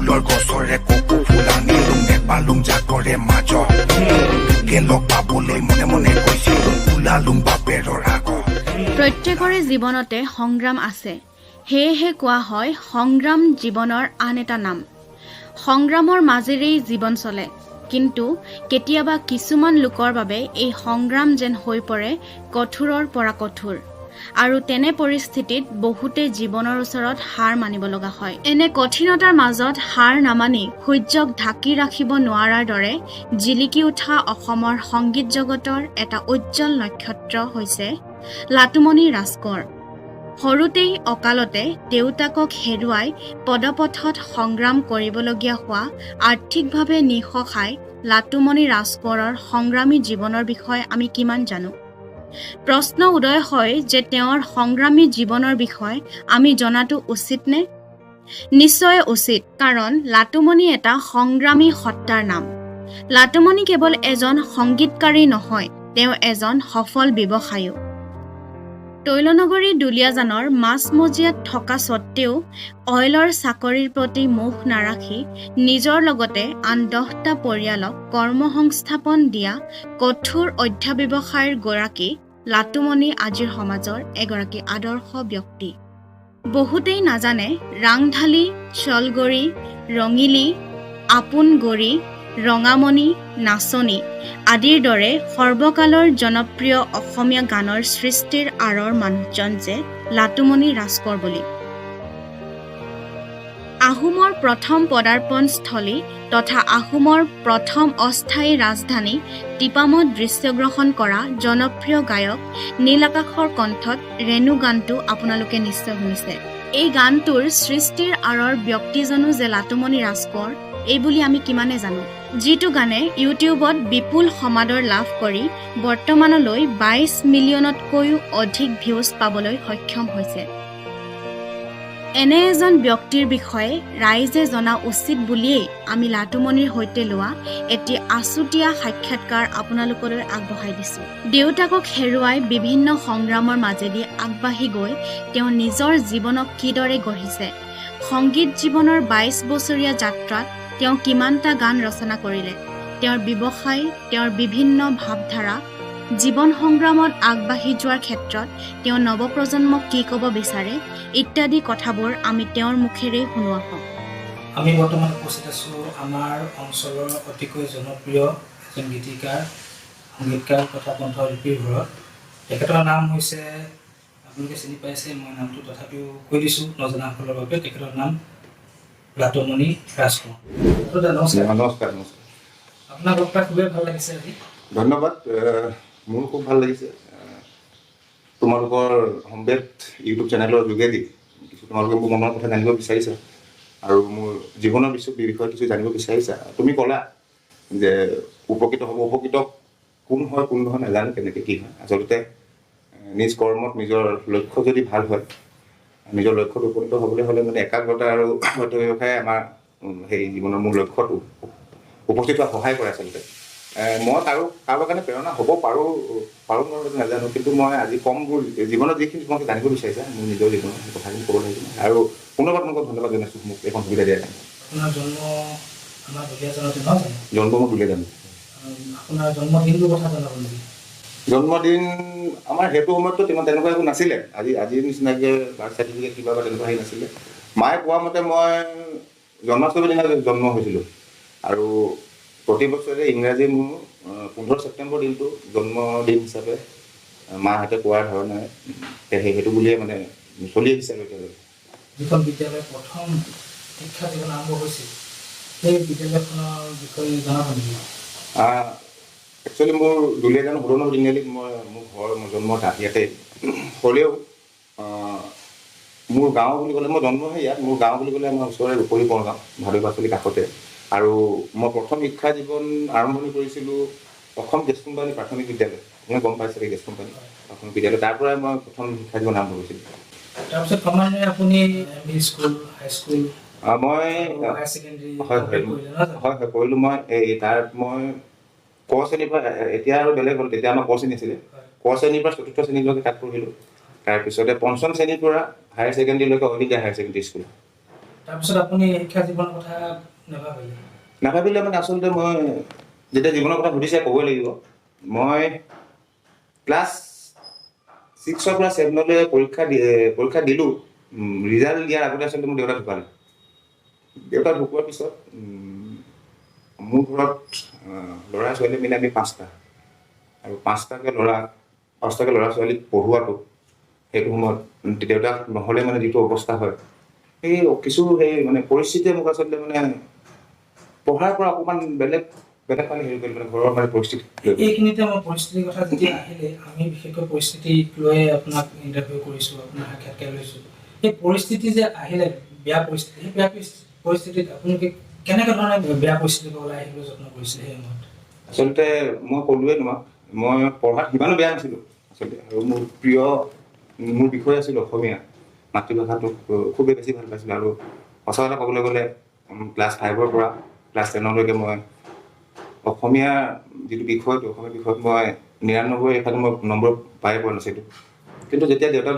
ফুলৰ গছৰে কপৌ ফুল আনিলো নেপালুং জাকৰে মাজত লগ পাবলৈ মনে মনে কৈছিলো ওলালুং বাপেৰৰ আগত। প্ৰত্যেকৰে জীৱনতে সংগ্ৰাম আছে, সেয়েহে কোৱা হয় সংগ্ৰাম জীৱনৰ আন এটা নাম। সংগ্ৰামৰ মাজেৰেই জীৱন চলে, কিন্তু কেতিয়াবা কিছুমান লোকৰ বাবে এই সংগ্ৰাম যেন হৈ পৰে কঠোৰৰ পৰা কঠোৰ, আৰু তেনে পৰিস্থিতিত বহুতে জীৱনৰ ওচৰত হাৰ মানিব লগা হয়। এনে কঠিনতাৰ মাজত হাৰ নামানি সূৰ্যক ঢাকি ৰাখিব নোৱাৰাৰ দৰে জিলিকি উঠা অসমৰ সংগীত জগতৰ এটা উজ্জ্বল নক্ষত্ৰ হৈছে লাটুমণি ৰাজকোঁৱৰ। সৰুতেই অকালতে দেউতাকক হেৰুৱাই পদপথত সংগ্ৰাম কৰিবলগীয়া হোৱা আৰ্থিকভাৱে নিঃসহায় লাটুমণি ৰাজকোঁৱৰৰ সংগ্ৰামী জীৱনৰ বিষয়ে আমি কিমান জানো? প্ৰশ্ন উদয় হয় যে তেওঁৰ সংগ্ৰামী জীৱনৰ বিষয়ে আমি জনাটো উচিত নে? নিশ্চয় উচিত, কাৰণ লাটুমণি এটা সংগ্ৰামী সত্তাৰ নাম। লাটুমণি কেৱল এজন সংগীতকাৰী নহয়, তেওঁ এজন সফল ব্যৱসায়ীও। তৈলনগৰী দুলীয়াজানৰ মাজমজিয়াত থকা স্বত্বেও অইলৰ চাকৰিৰ প্ৰতি মুখ নাৰাখি নিজৰ লগতে আন 10টা পৰিয়ালক কৰ্মসংস্থাপন দিয়া কঠোৰ অধ্যাৱসায়ৰ গৰাকী লাটুমণি আজিৰ সমাজৰ এগৰাকী আদৰ্শ ব্যক্তি। বহুতেই নাজানে ৰাংঢালী, চলগৰি, ৰঙিলী, আপোনগৰি, ৰঙামণি, নাচনী আদিৰ দৰে সৰ্বকালৰ জনপ্ৰিয় অসমীয়া গানৰ সৃষ্টিৰ আঁৰৰ মানুহজন যে লাটুমণি ৰাজকোঁৱৰ বুলি। আহোমৰ প্ৰথম পদাৰ্পণস্থলী তথা আহোমৰ প্ৰথম অস্থায়ী ৰাজধানী টিপামত দৃশ্যগ্ৰহণ কৰা জনপ্ৰিয় গায়ক নীল আকাশৰ কণ্ঠত ৰেণু গানটো আপোনালোকে নিশ্চয় শুনিছে। এই গানটোৰ সৃষ্টিৰ আঁৰৰ ব্যক্তিজনো যে লাটুমণি ৰাজকোঁৱৰ এই বুলি আমি কিমানে জানো, যিটো গানে ইউটিউবত বিপুল সমাদৰ লাভ কৰি বৰ্তমানলৈ 22 মিলিয়নতকৈও অধিক ভিউজ পাবলৈ সক্ষম হৈছে। এনে এজন ব্যক্তিৰ বিষয়ে ৰাইজে জনা উচিত বুলিয়েই আমি লাটুমণিৰ সৈতে লোৱা এটি আছুতীয়া সাক্ষাৎকাৰ আপোনালোকলৈ আগবঢ়াই দিছোঁ। দেউতাকক হেৰুৱাই বিভিন্ন সংগ্ৰামৰ মাজেদি আগবাঢ়ি গৈ তেওঁ নিজৰ জীৱনক কিদৰে গঢ়িছে, সংগীত জীৱনৰ 22 বছৰীয়া যাত্ৰাত তেওঁ কিমানটা গান ৰচনা কৰিলে, তেওঁৰ ব্যৱসায়, তেওঁৰ বিভিন্ন ভাৱধাৰা, জীৱন সংগ্ৰামত আগবাঢ়ি যোৱাৰ ক্ষেত্ৰত তেওঁ নৱপ্ৰজন্মক কি ক'ব বিচাৰে ইত্যাদি কথাবোৰ আমি তেওঁৰ মুখেৰে শুনোৱা হওক। আমি বৰ্তমান উপস্থিত আছোঁ আমাৰ অঞ্চলৰ অতিকৈ জনপ্ৰিয় এজন গীতিকাৰ, সংগীতকাৰ তথা কণ্ঠশিল্পীৰ ঘৰত। তেখেতৰ নাম হৈছে, আপোনালোকে চিনি পাইছে, মই নামটো তথাপিও কৈ দিছোঁ নজনাসকলৰ বাবে। তেখেতৰ নাম লাটুমণি ৰাজকোঁৱৰ। নমস্কাৰ। আপোনাক লগ পাই খুবেই ভাল লাগিছে আজি। ধন্যবাদ। মোৰো খুব ভাল লাগিছে। তোমালোকৰ সম্বেদ ইউটিউব চেনেলৰ যোগেদি কিছু তোমালোকে মোৰ মনৰ কথা জানিব বিচাৰিছা আৰু মোৰ জীৱনৰ বিষয়ে কিছু জানিব বিচাৰিছা। তুমি ক'লা যে উপকৃত হ'ব, উপকৃত কোন হয় কোন নহয় নাজানো, কেনেকৈ কি হয়। আচলতে নিজ কৰ্মত নিজৰ লক্ষ্য যদি ভাল হয়, নিজৰ লক্ষ্যত উপনীত হ'বলৈ হ'লে মানে একাগ্ৰতা আৰু ব্যৱসায়ে আমাৰ সেই জীৱনৰ মূল লক্ষ্যত উপস্থিত হোৱাত সহায় কৰে। আচলতে মই কাৰোবাৰ কাৰণে প্ৰেৰণা হ'ব পাৰোঁ নোৱাৰোঁ নাজানো, কিন্তু মই আজি কমবোৰ জীৱনত যিখিনি তোমালোকে জানিব বিচাৰিছা মোৰ নিজৰ জীৱনৰ সেই কথাখিনি ক'ব লাগিব। আৰু পুনৰবাৰ তোমাক ধন্যবাদ জনাইছোঁ মোক এখন সুবিধা দিয়াৰ কাৰণে। আপোনাৰ জন্ম আমাৰ দুলীয়াজানতে নহয় জানো? জন্ম মোৰ দুলীয়াজান। আপোনাৰ জন্মদিনটোৰ কথা জনাব নেকি? জন্মদিন আমাৰ সেইটো সময়ততো তেনেকুৱা একো নাছিলে। আজিৰ নিচিনাকৈ বাৰ্থ চাৰ্টিফিকেট কিবা বা তেনেকুৱা হেৰি নাছিলে। মায়ে কোৱা মতে মই জন্মাষ্টমীৰ দিনা জন্ম হৈছিলোঁ, আৰু প্ৰতি বছৰে ইংৰাজী মোৰ 15 ছেপ্টেম্বৰ দিনটো জন্মদিন হিচাপে মাহঁতে কোৱাৰ ধৰণে সেইটো বুলিয়ে মানে চলি আহিছে। আৰু এতিয়ালৈকে যিখন বিদ্যালয় প্ৰথম শিক্ষা জীৱন আৰম্ভ হৈছিল সেই বিদ্যালয়খনৰ বিষয়ে জনাব নেকি? একচুৱেলি মোৰ দুলীয়াজান সদনৰ তিনিআলিত মোৰ জন্ম ইয়াতে হ'লেও মোৰ গাঁও বুলি ক'লে, মই জন্মহে ইয়াত, মোৰ গাঁও বুলি ক'লে আমাৰ ওচৰৰে ৰূপহী বৰগাঁও, ভাদৈ পাচলি কাষতে। আৰু মই প্ৰথম শিক্ষা জীৱন আৰম্ভণি কৰিছিলোঁ অসম গেছ কোম্পানী প্ৰাথমিক বিদ্যালয়। মই গম পাইছোঁ গেছ কোম্পানী প্ৰাথমিক বিদ্যালয়, তাৰ পৰাই মই প্ৰথম শিক্ষা জীৱন আৰম্ভ কৰিছিলোঁ। তাৰপিছত ক্ৰমান্বয়ে আপুনি স্কুল, হাইস্কুল, মই হয় কৰিলোঁ। মই মই ক শ্ৰেণীৰ পৰা, এতিয়া আৰু বেলেগ হ'ল, তেতিয়া আমাৰ ক শ্ৰেণী আছিলে, ক শ্ৰেণীৰ পৰা 4ৰ্থ শ্ৰেণীলৈকে তাত পঢ়িলোঁ। তাৰপিছতে 5ম শ্ৰেণীৰ পৰা হায়াৰ ছেকেণ্ডেৰীলৈকে all India higher secondary school, তাৰপিছত আপুনি শিক্ষা জীৱনৰ কথা নাভাবিলে? নাভাবিলে মানে আচলতে মই যেতিয়া জীৱনৰ কথা সুধিছে ক'বই লাগিব। মই ক্লাছ 6ৰ পৰা 7লৈ পৰীক্ষা দিলোঁ। ৰিজাল্ট দিয়াৰ আগতে আচলতে মোৰ দেউতা ঢুকালে। দেউতা ঢুকোৱাৰ পিছত মোৰ ঘৰত ল'ৰা ছোৱালী মিলি আমি 5টা, আৰু 5টাকে ল'ৰা ছোৱালীক পঢ়োৱাটো সেইটো সময়ত দেউতাক নহ'লে মানে যিটো অৱস্থা হয়, সেই মানে পৰিস্থিতিয়ে মোক আচলতে মানে পঢ়াৰ পৰা অকণমান বেলেগ মানে হেৰি কৰিলে, মানে ঘৰৰ মানে পৰিস্থিতি। এইখিনিতে মই পৰিস্থিতিৰ কথা যেতিয়া আহিলে, আমি বিশেষকৈ পৰিস্থিতিক লৈ আপোনাক ইণ্টাৰভিউ কৰিছোঁ, আপোনাৰ সাক্ষাৎকাৰ লৈছোঁ। সেই পৰিস্থিতি যে আহিলে, বেয়া পৰিস্থিতি, সেই বেয়া পৰিস্থিতিত আপোনালোকে কেনেকৈ ধৰণে বেয়া পৰিস্থিতিৰ পৰা ওলাই আহিবলৈ যত্ন কৰিছিলে সেই সময়ত? আচলতে মই ক'লোৱে তোমাক, মই পঢ়াত সিমানো বেয়া নাছিলোঁ আচলতে, আৰু মোৰ বিষয় আছিল অসমীয়া। মাতৃভাষাটোক খুবেই বেছি ভাল পাইছিলোঁ, আৰু সঁচা কথা ক'বলৈ গ'লে ক্লাছ 5ৰ পৰা ক্লাছ 10লৈকে মই অসমীয়া যিটো বিষয়টো, অসমীয়া বিষয়ত মই 99 এফালে মই নম্বৰ পাই পোৱা নাছিলোঁ। কিন্তু যেতিয়া দেউতা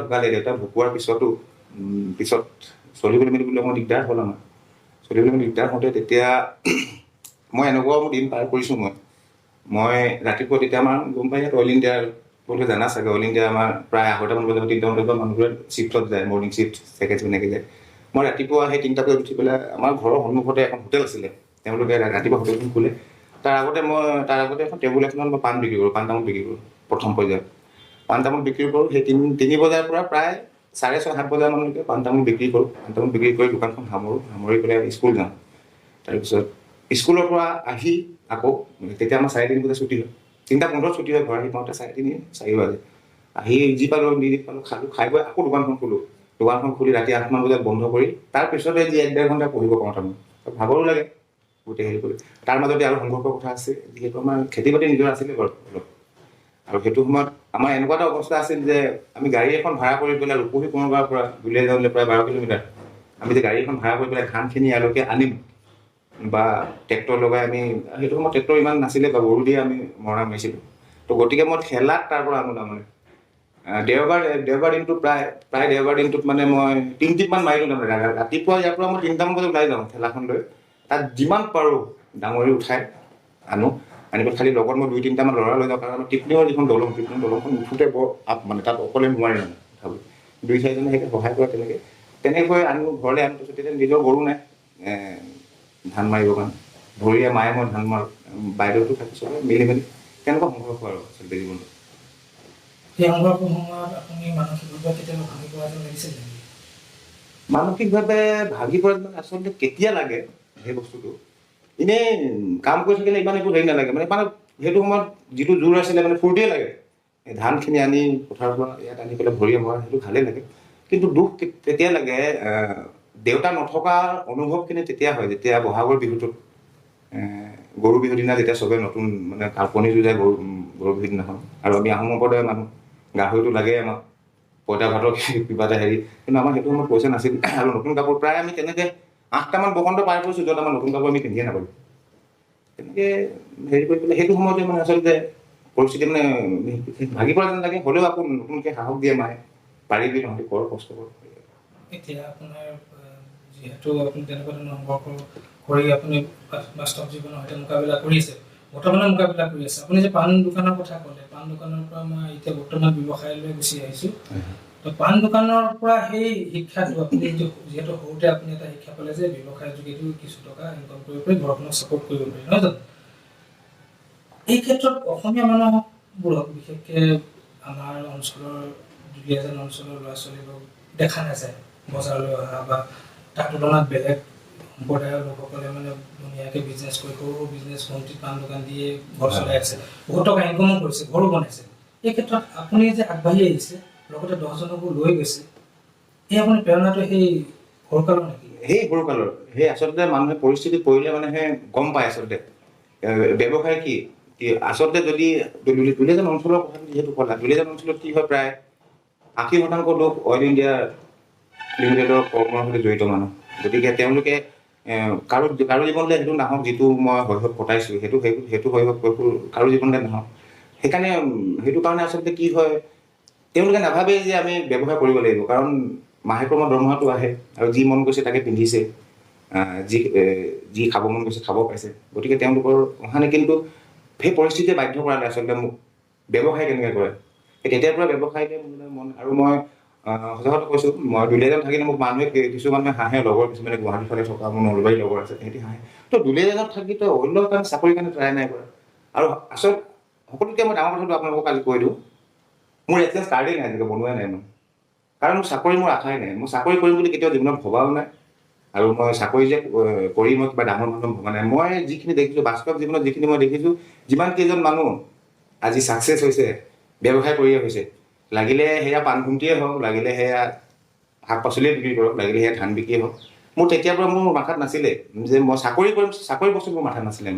ঢুকোৱাৰ পিছত চলিবলৈ মেলিবলৈ মোৰ দিগদাৰ হ'ল। চলিবলৈ দিগদাৰ হওঁতে তেতিয়া মই এনেকুৱাও দিন পাৰ কৰিছোঁ। মই ৰাতিপুৱা তেতিয়া আমাৰ গম পাই ইয়াত অইল ইণ্ডিয়াৰ বুলি জানা চাগে, অইল ইণ্ডিয়া আমাৰ প্ৰায় 2:30মান বজাত 3টামান বজাত মানুহবোৰে শ্বিফ্টত যায়, মৰ্ণিং শ্বিফ্ট, ছেকেণ্ড শ্বিফ্ট এনেকৈ যায়। মই ৰাতিপুৱা সেই 3টা বজাত উঠি পেলাই আমাৰ ঘৰৰ সন্মুখতে এখন হোটেল আছিলে, তেওঁলোকে ৰাতিপুৱা হোটেলখন খোলে। তাৰ আগতে এখন টেবুল এখনত মই পাণ তামোল বিক্ৰী কৰোঁ। প্ৰথম পৰ্যায়ত পাণ তামোল বিক্ৰী কৰোঁ। সেই 3 বজাৰ পৰা প্ৰায় 6:30-7 বজামানলৈকে পাণ তামোল বিক্ৰী কৰোঁ। পাণ তামোল বিক্ৰী কৰি দোকানখন সামৰি পেলাই স্কুল যাওঁ। তাৰপিছত স্কুলৰ পৰা আহি আকৌ তেতিয়া আমাৰ 3:30 বজাত ছুটি হয়, 3:15 ছুটি হয়, ঘৰ আহি পাওঁতে 3:30-4 বাজে। আহি যি পালোঁ খালোঁ, খাই বৈ আকৌ দোকানখন খুলি ৰাতি 8মান বজাত বন্ধ কৰি তাৰপিছতে যি 1-1.5 ঘণ্টা পঢ়িব পাৰোঁ। তাৰমানে ভাগৰো লাগে গোটেই হেৰি কৰি। তাৰ মাজতে আৰু সংঘৰ্ষৰ কথা আছে, যিহেতু আমাৰ খেতি বাতি নিজৰ আছিলে বাৰু অলপ, আৰু সেইটো সময়ত আমাৰ এনেকুৱা এটা অৱস্থা আছিল যে আমি গাড়ী এখন ভাড়া কৰি পেলাই ৰূপহী কোনোবাৰ পৰা দুলীয়া যাবলৈ প্ৰায় 12 কিলোমিটাৰ, আমি যে গাড়ী এখন ভাড়া কৰি পেলাই ধানখিনি ইয়ালৈকে আনিম বা ট্ৰেক্টৰ লগাই আমি, সেইটো সময়ত ট্ৰেক্টৰ ইমান নাছিলে বা গৰু দিয়ে আমি মৰণা মাৰিছিলোঁ। তো গতিকে মই ঠেলাত তাৰ পৰা আনো। তাৰমানে দেওবাৰ দিনটোত প্ৰায় দেওবাৰ দিনটোত মানে মই 3 টিপমান মাৰিলোঁ। তাৰমানে ৰাতিপুৱা ইয়াৰ পৰা মই 3টামান বজাত ওলাই যাওঁ ঠেলাখন লৈ, তাত যিমান পাৰোঁ ডাঙৰি উঠাই আনি পেলাই খালি লগত মই 2-3টামান ল'ৰা লৈ যাওঁ, কাৰণ আমাৰ টিপলিঙৰ যিখন দলংখন উঠোঁতে বৰ মানে তাত অকলে নোৱাৰি মানে ভাবোঁ 2-4জনে সেইকে সহায় কৰে। তেনেকৈ আনো, ঘৰলৈ আনো। তাৰপিছত তেতিয়া নিজৰ গৰু নাই ধান মাৰিবৰ কাৰণে, ভৰিয়ে মায়ে মই ধান মাৰোঁ, বাইদেউটো থাকিছোঁ মিলি তেনেকুৱা সংঘৰ্ষ আৰু আচলতে জীৱনটো। সেই সংঘৰ্ষৰ সময়ত আপুনি মানসিকভাৱে কেতিয়াবা ভাঙি পৰা যেন লাগিছিল নেকি? মানসিকভাৱে ভাগি পৰা আচলতে কেতিয়া লাগে সেই বস্তুটো, এনেই কাম কৰি থাকিলে ইমান একো হেৰি নালাগে, মানে সেইটো সময়ত যিটো জোৰ আছিলে মানে ফূৰ্তিয়ে লাগে। ধানখিনি আনি পথাৰৰ পৰা ইয়াত আনি পেলাই ভৰিয়ে মৰা, সেইটো ভালেই লাগে। কিন্তু দুখ তেতিয়া লাগে, দেউতা নথকা অনুভৱখিনি তেতিয়া হয় যেতিয়া বহাগৰ বিহুটোত, গৰু বিহুৰ দিনা যেতিয়া চবে নতুন মানে কাপনি যুঁজায় গৰু বিহুৰ দিনাখন। আৰু আমি আহোম সম্প্ৰদায়ৰ মানুহ, গাহৰিটো লাগেই আমাক, পইতা ভাতৰ কিবা এটা হেৰি। কিন্তু আমাৰ সেইটো সময়ত পইচা নাছিল, আৰু নতুন কাপোৰ প্ৰায় আমি তেনেকৈ 8টামান বসন্ত পাৰ কৰিছোঁ য'ত আমাৰ নতুন কাপোৰ আমি পিন্ধিয়ে নাপালোঁ। তেনেকৈ হেৰি কৰি পেলাই সেইটো সময়তে মানে আচলতে পৰিস্থিতি মানে ভাগি পৰা যেন লাগে। হ'লেও আকৌ নতুনকৈ সাহস দিয়ে মায়ে, পাৰিবি তহঁতি কৰ, কষ্ট কৰ। এতিয়া আপোনাৰ যিহেতু আপুনি তেনেকুৱা ধৰণৰ সংঘৰ্ষ কৰি আপুনি বাস্তৱ জীৱনৰ সৈতে মোকাবিলা কৰি আছে, বৰ্তমানে মোকাবিলা কৰি আছে। আপুনি যে পাণ দোকানৰ কথা ক'লে, পাণ দোকানৰ পৰা মই এতিয়া বৰ্তমান ব্যৱসায়লৈ গুচি আহিছোঁ। তো পাণ দোকানৰ পৰা সেই শিক্ষাটো আপুনি যিহেতু সৰুতে আপুনি এটা শিক্ষা পালে যে ব্যৱসায়ৰ যোগেদিও কিছু টকা ইনকাম কৰিব পাৰি, ঘৰখনক ছাপোৰ্ট কৰিব পাৰি, নহয় জানো? এই ক্ষেত্ৰত অসমীয়া মানুহবোৰক, বিশেষকৈ আমাৰ অঞ্চলৰ দুলীয়াজান অঞ্চলৰ ল'ৰা ছোৱালীবোৰক দেখা নাযায় বজাৰলৈ অহা, বা তাৰ তুলনাত বেলেগ সম্প্ৰদায়ৰ লোকসকলে মানে ধুনীয়াকৈ বিজনেছ কৰি সৰু বিজনেছ ভণ্টিত পাণ দোকান দিয়ে ঘৰ চলাই আছে, বহুত টকা ইনকামো কৰিছে, ঘৰো বনাইছে। এই ক্ষেত্ৰত আপুনি যে আগবাঢ়ি আহিছে, লগতে 10জনকো লৈ গৈছে, এই আপুনি প্ৰেৰণাটো সেই সৰুকালৰ নেকি? সেই সৰুকালৰ, সেই আচলতে মানুহে পৰিস্থিতিত পৰিলে মানেহে গম পায় আচলতে ব্যৱসায় কি আচলতে। যদি দুলীয়াজান অঞ্চলৰ কথা যিহেতু ক'লা, দুলীয়াজান অঞ্চলত কি হয়, প্ৰায় 80% লোক অইল ইণ্ডিয়া লিমিটেডৰ কৰ্মৰ সৈতে জড়িত মানুহ। গতিকে তেওঁলোকে কাৰো জীৱনলৈ সেইটো নাহক, যিটো মই শৈশৱ কটাইছোঁ, সেইটো শৈশৱ কাৰো জীৱনলৈ নাহক। সেইটো কাৰণে আচলতে কি হয়, তেওঁলোকে নাভাবেই যে আমি ব্যৱসায় কৰিব লাগিব। কাৰণ মাহেকৰ দৰমহাটো আহে আৰু যি মন গৈছে তাকে পিন্ধিছে, যি খাব মন গৈছে খাব পাইছে। গতিকে তেওঁলোকৰ অহানে কিন্তু সেই পৰিস্থিতিয়ে বাধ্য কৰালে আচলতে মোক ব্যৱসায় কেনেকৈ কৰে। তেতিয়াৰ পৰা ব্যৱসায়তে মন। আৰু মই সঁচা কথা কৈছোঁ, মই দুলীয়াজান থাকিলে মোক কিছুমানে হাঁহে, লগৰ কিছুমানে গুৱাহাটীৰ ফালে থকা মোৰ নলবাৰীৰ লগৰ আছে, সিহঁতি হাঁহে। তো দুলীয়াজানত থাকি তই অন্য কাৰণে চাকৰিৰ কাৰণে ট্ৰাই নাই কৰা। আৰু আচল সকলোতকৈ মই ডাঙৰ কথাটো আপোনালোকক কালি কৈ দিওঁ, মোৰ এক্সেঞ্জ কাৰ্ডেই নাই, আজিলৈকে বনোৱাই নাই মই। কাৰণ মোৰ চাকৰি মোৰ আশাই নাই, মই চাকৰি কৰিম বুলি কেতিয়াও জীৱনত ভবাও নাই। আৰু মই চাকৰি যে কৰি মই কিবা ডাঙৰ মানুহ ভবা নাই। মই যিখিনি দেখিছোঁ বাস্তৱ জীৱনত, যিখিনি মই দেখিছোঁ, যিমান কেইজন মানুহ আজি ছাকচেছ হৈছে, ব্যৱসায় কৰিয়ে হৈছে, লাগিলে সেয়া পাণ খুমটিয়ে হওক, লাগিলে সেয়া শাক পাচলিয়ে বিক্ৰী কৰক, লাগিলে সেয়া ধান বিক্ৰীয়ে হওক, মোৰ তেতিয়াৰ পৰা মোৰ মাথাত নাছিলে যে মই চাকৰি কৰিম, চাকৰি বস্তু মোৰ মাথাত নাছিলে।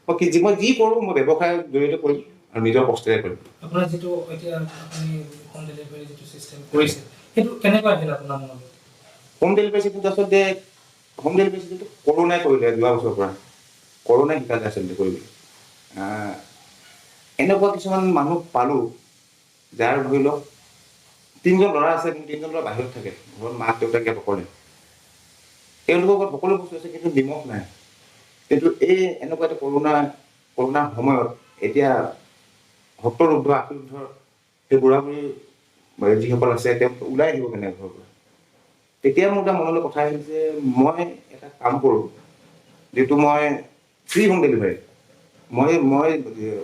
মই যি কৰোঁ মই ব্যৱসায়ৰ জৰিয়তে কৰিম আৰু নিজৰ কষ্টেৰে কৰিম। আপোনাৰ যিটো এতিয়া আপুনি হোম ডেলিভাৰী যিটো চিষ্টেম কৰিছে, সেইটো কেনেকুৱা আহিল আপোনাৰ মনত? হোম ডেলিভাৰী চিষ্টেমটো আচলতে কৰোণাই কৰিলে, যোৱা বছৰৰ পৰা কৰোণাই শিকালে আচলতে কৰিবলৈ। এনেকুৱা কিছুমান মানুহ পালোঁ, যাৰ ধৰি লওক 3জন ল'ৰা আছে, কিন্তু 3জন ল'ৰা বাহিৰত থাকে, ঘৰত মাক দেউতাকে অকলে। তেওঁলোকৰ ঘৰত সকলো বস্তু আছে, কিন্তু নিমখ নাই। কিন্তু এনেকুৱা এটা কৰোণাৰ সময়ত এতিয়া 70 ঊৰ্ধ 80 ঊৰ্ধৰ সেই বুঢ়া বুঢ়ী যিসকল আছে, তেওঁলোক ওলাই আহিব কেনেকৈ ঘৰৰ পৰা। তেতিয়া মোৰ এটা মনলৈ কথা আহিল যে মই এটা কাম কৰোঁ, যিটো মই ফ্ৰী হোম ডেলিভাৰী, মই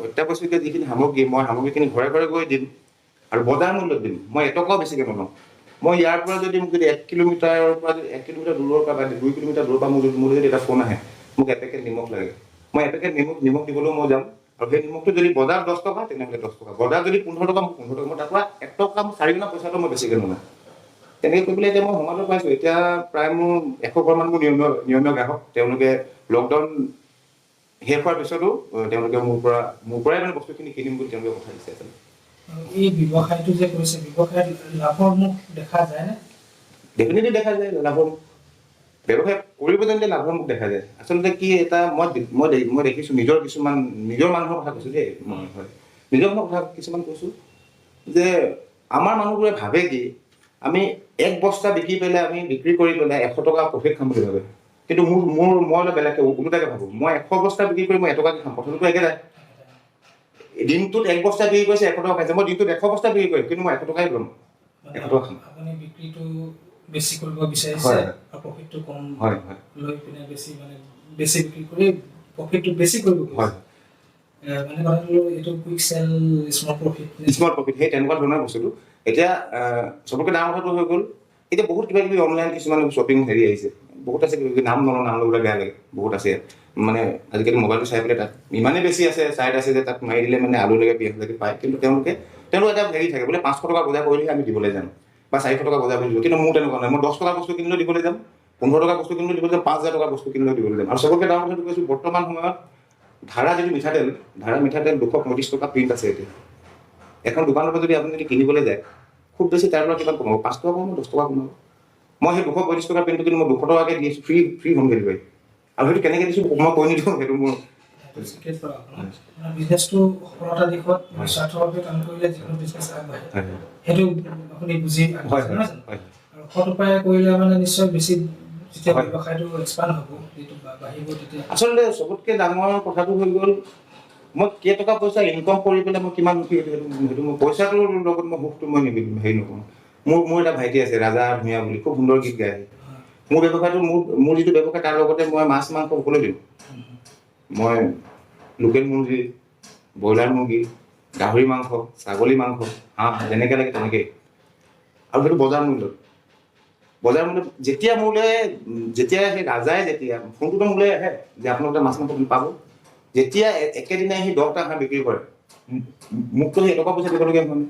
অত্যাৱশ্যকীয় যিখিনি সামগ্ৰী, মই সামগ্ৰীখিনি ঘৰে ঘৰে গৈ দিম আৰু বজাৰ মূল্যত দিম। মই এটকাও বেছিকৈ নলওঁ। মই ইয়াৰ পৰা যদি মোক যদি 1 কিলোমিটাৰৰ পৰা 1 কিলোমিটাৰ দূৰৰ পৰা বা 2 কিলোমিটাৰ দূৰৰ পৰা মোৰ যদি এটা ফোন আহে, মোক এপেকেট নিমখ লাগে, মই এপেকেট নিমখ দিবলৈও মই যাম। আৰু সেই নিমখটো যদি বজাৰত 10 টকা, তেনেহ'লে 10 টকা, বজাৰত যদি 15 টকা, মোক 15 টকা, মই তাৰ পৰা 1 টকা, মোৰ 4 গুণা পইচাটো মই বেছিকৈ নলওঁ। তেনেকৈ কৰি পেলাই এতিয়া মই সমাজত পাইছোঁ। এতিয়া প্ৰায় মোৰ 100 ঘৰমান মোৰ নিয়মীয় গ্ৰাহক। তেওঁলোকে লকডাউন শেষ হোৱাৰ পিছতো তেওঁলোকে মোৰ পৰাই মানে বস্তুখিনি কিনিম বুলি তেওঁলোকে কথা দিছে। এই ব্যৱসায়টো যে কৰিছে, ব্যৱসায়ত লাভৰ মুখ দেখা যায়নে? ডেফিনেটলি দেখা যায় লাভৰ মুখ। ব্যৱসায় কৰিব জানিলে লাভৰ মুখ দেখা যায়। আচলতে কি এটা মই দেখিছোঁ, নিজৰ মানুহৰ কথা কৈছোঁ দেই, নিজৰ মানুহৰ কথা কিছুমান কৈছোঁ যে আমাৰ মানুহবোৰে ভাবে কি আমি 1 বস্তা বিক্ৰী কৰি পেলাই 100 টকা প্ৰফিট খাম বুলি ভাবে। কিন্তু মই অলপ বেলেগকৈ ওলোটাকৈ ভাবোঁ, মই 100 বস্তা বিক্ৰী কৰি মই 1 টকাকৈ খাম, প্ৰথমটো একেটাই। দিনটোত 1 বস্তা বিক্ৰী কৰিছে 100 টকা খাইছে, মই দিনটোত 100 বস্তা বিক্ৰী কৰিম, কিন্তু মই 100 টকাই ল'ম, 100 টকা খাম। আপুনি বিক্ৰীটো বেছি কৰিব বিচাৰিছে আৰু প্ৰফিটটো কম লৈ পিনে বেছি বিক্ৰী কৰি প্ৰফিটটো বেছি কৰিব বিচাৰিছে। মানে কথাটো এইটো কুইক চেল স্মল প্ৰফিট সেই তেনেকুৱা ধৰণৰ বস্তুটো। এতিয়া চবতকৈ ডাঙৰ কথাটো হৈ গ'ল, এতিয়া বহুত কিবা কিবি অনলাইন কিছুমান শ্বপিং আহিছে, বহুত আছে, নাম ল'বলৈ বেয়া লাগে, বহুত আছে। মানে আজিকালি মোবাইলটো চাই পেলাই তাত ইমানেই বেছি আছে, চাইট আছে যে তাত মাৰি দিলে মানে আলুলৈকে পিঁয়াজলৈকে পায়। কিন্তু তেওঁলোকৰ এটা থাকে, বোলে 500 টকা বজাৰ কৰিলেহে আমি দিবলৈ যাম, বা 400 টকা বজাৰ কৰি দিব। কিন্তু মোৰ তেনেকুৱা নাই, মই 10 টকা বস্তু কিনিলেও দিবলৈ যাম, 15 টকা বস্তু কিনিলেও দিবলৈ যাম, 5000 টকা বস্তু কিনিলেও দিবলৈ যাম। আৰু চবতকৈ ডাঙৰ কথাটো কৈছোঁ, বৰ্তমান সময়ত ধাৰা মিঠাতেল 235 টকা প্ৰিণ্ট আছে। এতিয়া এখন দোকানৰ পৰা যদি আপুনি কিনিবলৈ যায়, খুব বেছি তাৰ পৰা কিমান কমাব, 5 টকা কমাব, 10 টকা কমাব। মই সেই 235 টকা প্ৰিণ্টটো কিন্তু মই 200 টকাকৈ দি আছোঁ, ফ্ৰী হোম ডেলিভাৰী। আৰু সেইটো কেনেকৈ দিছোঁ মই কৈ নিদিওঁ, সেইটো মোৰ বিজনেছটো সফলতাৰ দিশত স্বাৰ্থৰ বাবে কাম কৰিলে যিকোনো বিজনেছ আগবাঢ়ে, সেইটো আপুনি বুজি আগবাঢ়িছে নহয় জানো? আৰু সৎ উপায়ে কৰিলে মানে নিশ্চয় বেছি যেতিয়া ব্যৱসায়টো এক্সপাণ্ড হ'ব, যিটো বাঢ়িব, তেতিয়া আচলতে চবতকৈ ডাঙৰ কথাটো হৈ গ'ল, মই কেইটকা পইচা ইনকাম কৰি পেলাই মই কিমান সুখী, সেইটো মই পইচাটোৰ লগত মই সুখটো মই হেৰি নকৰোঁ। মোৰ এটা ভাইটি আছে, ৰাজা ভূঞা বুলি, খুব সুন্দৰ গীত গায়। মোৰ ব্যৱসায়টো মোৰ যিটো ব্যৱসায়, তাৰ লগতে মই মাছ মাংস সকলো দিওঁ। মই লোকেল মুৰ্গী, ব্ৰইলাৰ মুৰ্গী, গাহৰি মাংস, ছাগলী মাংস, হাঁহ, যেনেকৈ লাগে তেনেকেই। আৰু সেইটো বজাৰ মূল্যত যেতিয়া সেই ৰাজাই ফোনটোতো মোলৈ আহে যে আপোনালোকে মাছ মাংস পাব, যেতিয়া একেদিনাই সি 10টা হাঁহ বিক্ৰী কৰে, মোকতো সেই এটকা পইচা দিবলগীয়া হয়।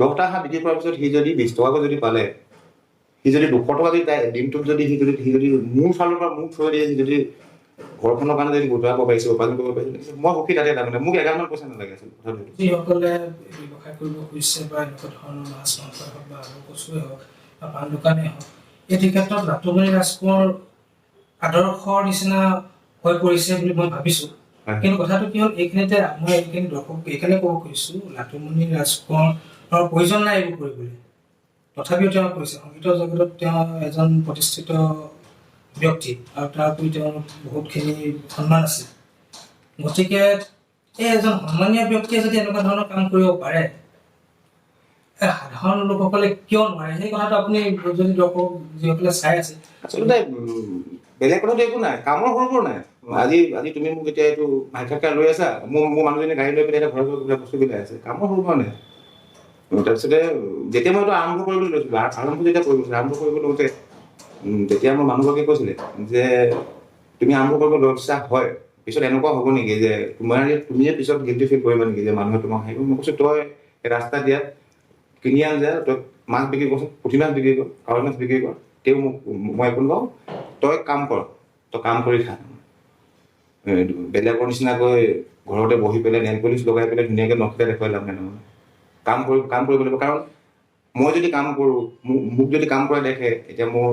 10টা হাঁহ বিক্ৰী কৰাৰ পিছত সি যদি 20 টকাকৈ যদি পালে, সি যদি 200 টকা যদি দিনটোত যদি সি যদি মোৰ ফালৰ পৰা মোক থৈ দিয়ে, সি যদি ঘৰখনৰ কাৰণে যদি গোটাব পাৰিছে, উপাৰ্জন কৰিব পাৰিছে, মই সুখী তাতে। তাৰমানে মোক 11মান পইচা নালাগে আচলতে। যিসকলে ব্যৱসায় কৰিব খুজিছে বা এনেকুৱা ধৰণৰ মাছ মাংসই হওক বা আলু কচুৱে হওক বা পাণ দোকানেই হওক, এই ক্ষেত্ৰত লাটুমণি ৰাজকোঁৱৰ আদৰ্শৰ নিচিনা হৈ পৰিছে বুলি মই ভাবিছোঁ। কিন্তু কথাটো কি হ'ল, এইখিনিতে মই দৰ্শক এইকাৰণে ক'ব খুজিছোঁ, লাটুমণি ৰাজকোঁৱৰৰ প্ৰয়োজন নাই এইবোৰ কৰিবলৈ। তথাপিও তেওঁ কৈছে সংগীতৰ জগতত তেওঁ এজন প্ৰতিষ্ঠিত ব্যক্তি আৰু তাৰ উপৰি তেওঁৰ বহুতখিনি সন্মান আছে। গতিকে এই এজন সন্মানীয় ব্যক্তিয়ে যদি এনেকুৱা ধৰণৰ কাম কৰিব পাৰে, সাধাৰণ লোকসকলে কিয় নোৱাৰে? সেই কথাটো আপুনি যদি দৰ্শক যিসকলে চাই আছে, আচলতে বেলেগ কথাটো একো নাই, কামৰ সৰু নাই। আজি তুমি মোক এতিয়া এইটো সাক্ষাৎকাৰ লৈ আছা, মোৰ মানুহজনী গাড়ী লৈ পেলাই এতিয়া ঘৰৰ কিবা বস্তু বিলাই আছে, কামৰ সৰু নাই। তাৰপিছতে যেতিয়া মই এইটো আৰম্ভ কৰিবলৈ লৈছিলোঁ, আৰম্ভ কৰিব লওঁতে তেতিয়া মোৰ মানুহগৰাকীয়ে কৈছিলে যে তুমি আৰম্ভ কৰিব লৈছা হয়, পিছত এনেকুৱা হ'ব নেকি যে তুমিয়ে পিছত গিল্টি ফিল কৰিবা নেকি যে মানুহে তোমাক হাঁহিব? মই কৈছোঁ তই ৰাস্তা দিয়াত কিনি আন যা, তই মাছ বিক্ৰী কৰচোন, পুঠি মাছ বিক্ৰী কৰ, কাৱৈ মাছ বিক্ৰী কৰ, তেওঁ মই একো নকওঁ, তই কাম কৰ, তই কাম কৰি খা। বেলেগৰ নিচিনাকৈ ঘৰতে বহি পেলাই নেল পলিচ লগাই পেলাই ধুনীয়াকৈ নখতে দেখুৱাই লাভ নাই নহয়। কাম কৰিব লাগিব, কাৰণ মই যদি কাম কৰোঁ, মোক যদি কাম কৰা দেখে, এতিয়া মোৰ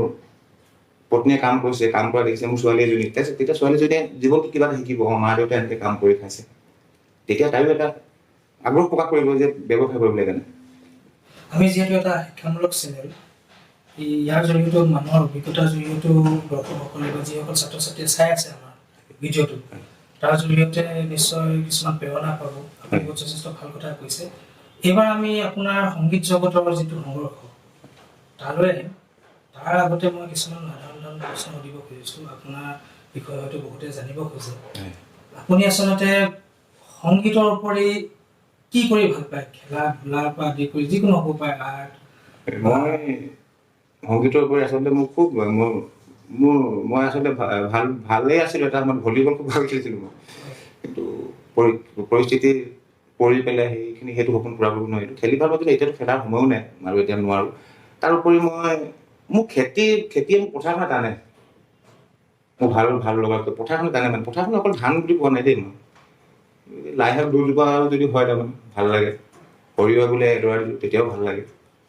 পত্নীয়ে কাম কৰিছে, কাম কৰা দেখিছে মোৰ ছোৱালী এজনী, তেতিয়া ছোৱালীজনীয়ে জীৱনটো কিবা এটা শিকিব, মা দেউতাই এনেকৈ কাম কৰি খাইছে, তেতিয়া তাইও এটা আগ্ৰহ প্ৰকাশ কৰিব যে ব্যৱসায় কৰিবলৈ কাৰণে। আমি যিহেতু এটা শিক্ষামূলক চেনেল, ইয়াৰ জৰিয়তে মানুহৰ অভিজ্ঞতাৰ জৰিয়তেও দৰ্শকসকলে বা যিসকল ছাত্ৰ ছাত্ৰীয়ে চাই আছে আমাৰ ভিডিঅ'টো, তাৰ জৰিয়তে নিশ্চয় কিছুমান প্ৰেৰণা পাব। আপুনি বহুত যথেষ্ট ভাল কথা কৈছে। এইবাৰ আমি আপোনাৰ সংগীত জগতৰ যিটো সংঘৰ্ষ তালৈ আহিম। তাৰ আগতে মই কিছুমান সাধাৰণ প্ৰশ্ন সুধিব খুজিছোঁ। আপোনাৰ বিষয়ে হয়তো বহুতে জানিব খোজে। আপুনি আচলতে সংগীতৰ উপৰি কি কৰি ভাল পায়? খেলা ধূলাৰ পৰা আদি কৰি যিকোনো হ'ব পাৰে, আৰ্ট। মই সংগীতৰ উপৰি আচলতে মোক খুব মই আচলতে ভালেই আছিলোঁ। এটা মই ভলীবল খুব ভাল খেলিছিলোঁ মই, কিন্তু পৰিস্থিতি পৰি পেলাই সেইটো সপোন পূৰা কৰিব নোৱাৰিলোঁ। খেলি ভাল পাইছিলোঁ, এতিয়াতো খেলাৰ সময়ো নাই আৰু এতিয়া নোৱাৰোঁ। তাৰ উপৰি মোক খেতিয়ে মোক পথাৰখনে টানে, মোৰ ভাল লগা পথাৰখনে টানে। মানে পথাৰখনে অকল ধান বুলি কোৱা নাই দেই, মই লাই শাক দুজোপা যদি হয় তাৰমানে ভাল লাগে, সৰিয়হ বোলে এডৰা দিলোঁ তেতিয়াও ভাল লাগে।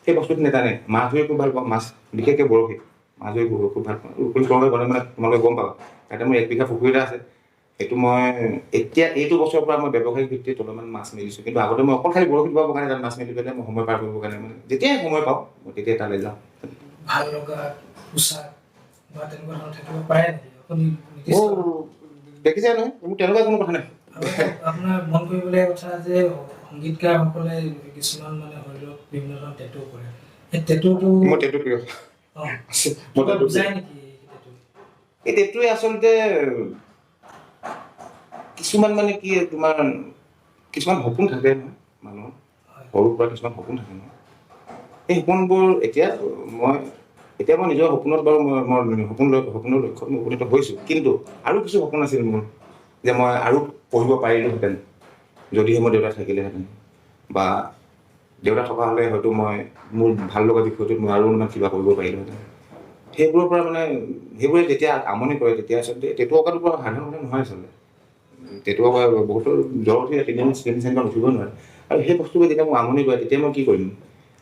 সেই বস্তুটো নেটানে। মাছ ধৰি খুব ভাল পাওঁ, মাছ বিশেষকৈ বৰশী মাছ ধৰি খুব ভাল পাওঁ। উখল গ'লে মানে তোমালোকে গম পাবা, তাতে মোৰ 1 বিঘা পুখুৰী এটা আছে। সেইটো মই এতিয়া এইটো বছৰৰ পৰা মই ব্যৱসায়িক ভিত্তিত অলপমান মাছ মেলিছোঁ, কিন্তু আগতে মই অকল খালি বৰশী বাবৰ কাৰণে তাত মাছ মেলি পেলাই মই সময় পাৰ কৰিবৰ কাৰণে মানে যেতিয়াই সময় পাওঁ মই তেতিয়াই তালৈ যাওঁ। ভাল লগা পোচাক বা তেনেকুৱা ধৰণৰ থাকিব পাৰে নেকি? আপুনি দেখিছে নহয়, মোৰ তেনেকুৱা কোনো কথা নাই। আপোনাৰ মন কৰিবলগীয়া কথা যে সংগীতকাৰসকলে কিছুমান মানে শৰীৰত বিভিন্ন ধৰণৰ টেটু কৰে। সেই টেটুটো মোৰ টেটু প্ৰিয়। বুজাই নেকি? এই টেটুৱে আচলতে কিছুমান মানে কি, তোমাৰ কিছুমান সপোন থাকে নহয় মানুহৰ, সৰুৰ পৰা কিছুমান সপোন থাকে নহয়। সেই সপোনবোৰ এতিয়া মই নিজৰ সপোনত বাৰু মই সপোনৰ লক্ষ্যত মই উপনীত হৈছোঁ, কিন্তু আৰু কিছু সপোন আছিল মোৰ যে মই আৰু পঢ়িব পাৰিলোহেঁতেন যদিহে মই দেউতা থাকিলেহেঁতেন, বা দেউতা থকা হ'লে হয়তো মই মোৰ ভাল লগা বিষয়টোত মই আৰু অলপমান কিবা কৰিব পাৰিলোহেঁতেন। সেইবোৰৰ পৰা মানে সেইবোৰে যেতিয়া আমনি কৰে, তেতিয়া আচলতে টেটু অঁকাটোৰ পৰা সাধাৰণ কথা নহয়। আচলতে টেটু অঁকা বহুতৰ জ্বৰ উঠি তিনি উঠিব নোৱাৰে, আৰু সেই বস্তুবোৰ যেতিয়া মোক আমনি কৰে তেতিয়া মই কি কৰিম?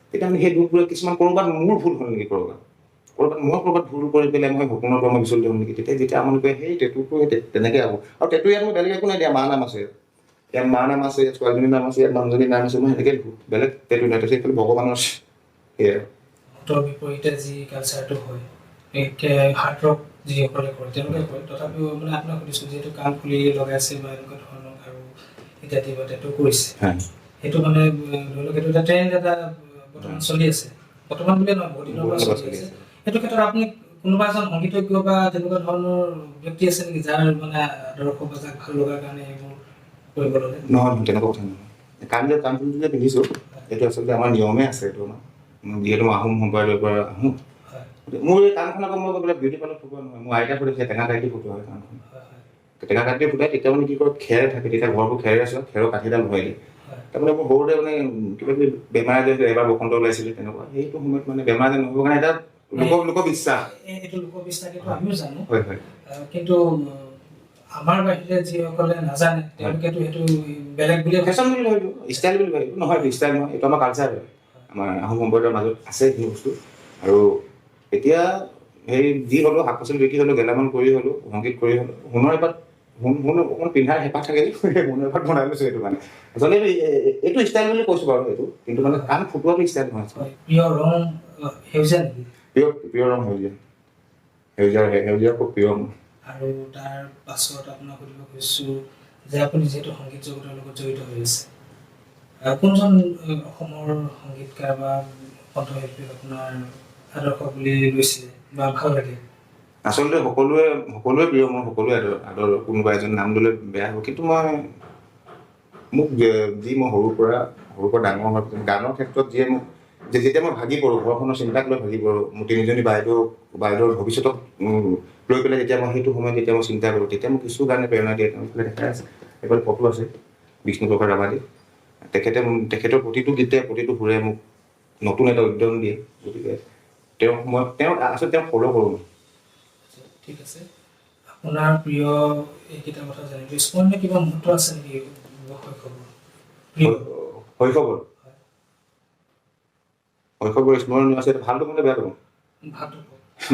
তেতিয়া মানে সেই দুখবোৰে কিছুমান ক'ৰবাত মোৰ ভুল হ'ল নেকি, ক'ৰবাত ভুল কৰি পেলাই মই সপোনৰ পৰা মই বিচলিত হ'ম নেকি? তেতিয়া যেতিয়া আমনি কৰে সেই টেটুটো তেনেকৈ আহোঁ। আৰু টেটু ইয়াত মোৰ বেলেগ একো নাই দিয়া, মা নাম আছে, ইয়াত মা নাম আছে, ইয়াত ছোৱালীজনীৰ নাম আছে, ইয়াত মানুহজনীৰ নাম আছে, মই সেনেকৈ লিখোঁ, বেলেগ টেটু নাই। তাৰপিছত এইফালে ভগৱানৰ আছে, সেয়াই। উত্তৰ বিপৰীতে যি কালচাৰটো হয়, হাৰ্ড ৰক যিসকলে কৰে তেওঁলোকে কৰে। তথাপিও মানে আপোনাক সুধিছোঁ, যিহেতু কাণ ফুলি লগাইছে বা এনেকুৱা ধৰণৰ আৰু এতিয়া কিবা টেটু কৰিছে, সেইটো মানে ধৰি লওক এইটো এটা ট্ৰেণ্ড এটা বৰ্তমান চলি আছে। বৰ্তমান বুলিয়ে নহয়, বহুত দিনৰ পৰা চলি আছে। সেইটো ক্ষেত্ৰত আপুনি কোনোবা এজন সংগীতজ্ঞ বা তেনেকুৱা ধৰণৰ ব্যক্তি আছে নেকি যাৰ মানে আদৰ্শ বা যাক ভাল লগাৰ কাৰণে এইবোৰ কৰিব ল'লে? নহয়, তেনেকুৱা কথা নহয়। কাণ ফুলি যে পিন্ধিছোঁ এইটো আচলতে আমাৰ নিয়মে আছে। এইটো যিহেতু মই আহোম সম্প্ৰদায়ৰ পৰা আহোঁ, মোৰ এই কাণখন আকৌ মই বোলে বিউটি পাৰ্লাৰত ফুটোৱা নহয়, মোৰ আইতা ফুটাইছে, টেঙা কাটি ফুটোৱা হয় কাণখন। টেঙা কাটি ফুটাই তেতিয়া মানে কি কৰে, খেৰ থাকে, তেতিয়া ঘৰবোৰ খেৰ আছে, খেৰৰ কাঠিডাল ভৰাই দিয়ে। তাৰমানে মোৰ সৰুতে মানে কিবা কিবি বেমাৰ আজাৰ এবাৰ বসন্ত ওলাইছিলে তেনেকুৱা, সেইটো সময়ত মানে বেমাৰ আজাৰ নহ'বৰ কাৰণে এটা লোকবিশ্বাস। এইটো লোকবিশ্বাস, এইটো আমিও জানো। হয় হয়। কিন্তু আমাৰ বাহিৰে যিসকলে নাজানে তেওঁলোকেতো সেইটো বেলেগ বুলি ফেশ্বন বুলি ভাবিব, ষ্টাইল বুলি ভাবিব। নহয়, এইটো ষ্টাইল নহয়, এইটো আমাৰ কালচাৰ হয়, আমাৰ আহোম সম্প্ৰদায়ৰ মাজত আছে সেইখিনি বস্তু। আৰু এতিয়া সেই যি হ'লেও শাক পাচলি বিক্ৰী হ'লেও, গেলামাল কৰি হ'লেও, সংগীত কৰি হ'লেও, সোণৰ এপাত অকণমান পিন্ধাৰ হেঁপাহ থাকে যে সোণৰ এপাত বনাই লৈছোঁ। সেইটো মানে আচলতে এইটো ষ্টাইল বুলি কৈছোঁ বাৰু, এইটো কিন্তু মানে কাণ ফুটোৱাটো ষ্টাইল নহয়। প্ৰিয় ৰং সেউজীয়া নেকি? প্ৰিয় ৰং সেউজীয়া খুব প্ৰিয় মোৰ। আৰু তাৰ পাছত আপোনাক সুধিব খুজিছোঁ যে আপুনি যিহেতু সংগীত জগতৰ লগত জড়িত হৈ আছে, কোনজন অসমৰ সংগীতকাৰ বা কণ্ঠশিল্পীক আপোনাৰ আদৰ্শ বুলি লৈছিলে বা ভাল লাগে? আচলতে সকলোৱে প্ৰিয়, মোৰ সকলোৱে আদৰ। কোনোবা এজন নাম ল'লে বেয়া হ'ব, কিন্তু মোক যি মই সৰুৰ পৰা ডাঙৰ হোৱাৰ পিছত গানৰ ক্ষেত্ৰত যিয়ে মোক যেতিয়া মই ভাগি পৰোঁ, ঘৰখনৰ চিন্তাক লৈ ভাগি পৰোঁ, মোৰ তিনিজনী বাইদেউৰ ভৱিষ্যতক লৈ পেলাই যেতিয়া মই সেইটো সময়ত যেতিয়া মই চিন্তা কৰোঁ, তেতিয়া মোক কিছু গানে প্ৰেৰণা দিয়ে। তেওঁলোকে দেখাই আছে, এইফালে ফটো আছে বিষ্ণুপ্ৰসাদ ৰাভাদেৱ। তেখেতৰ প্ৰতিটো গীতে প্ৰতিটো সুৰে মোক নতুন এটা উদ্যম দিয়ে। গতিকে তেওঁক ফ'ল' কৰোঁ। ঠিক আছে, আপোনাৰ প্ৰিয় এইকেইটা কথা জানিব। স্মৰণীয় কিবা মুহূৰ্ত আছে নেকি শৈশৱৰ স্মৰণীয় আছে? ভালটো কোনটো বেয়াটো কওঁ?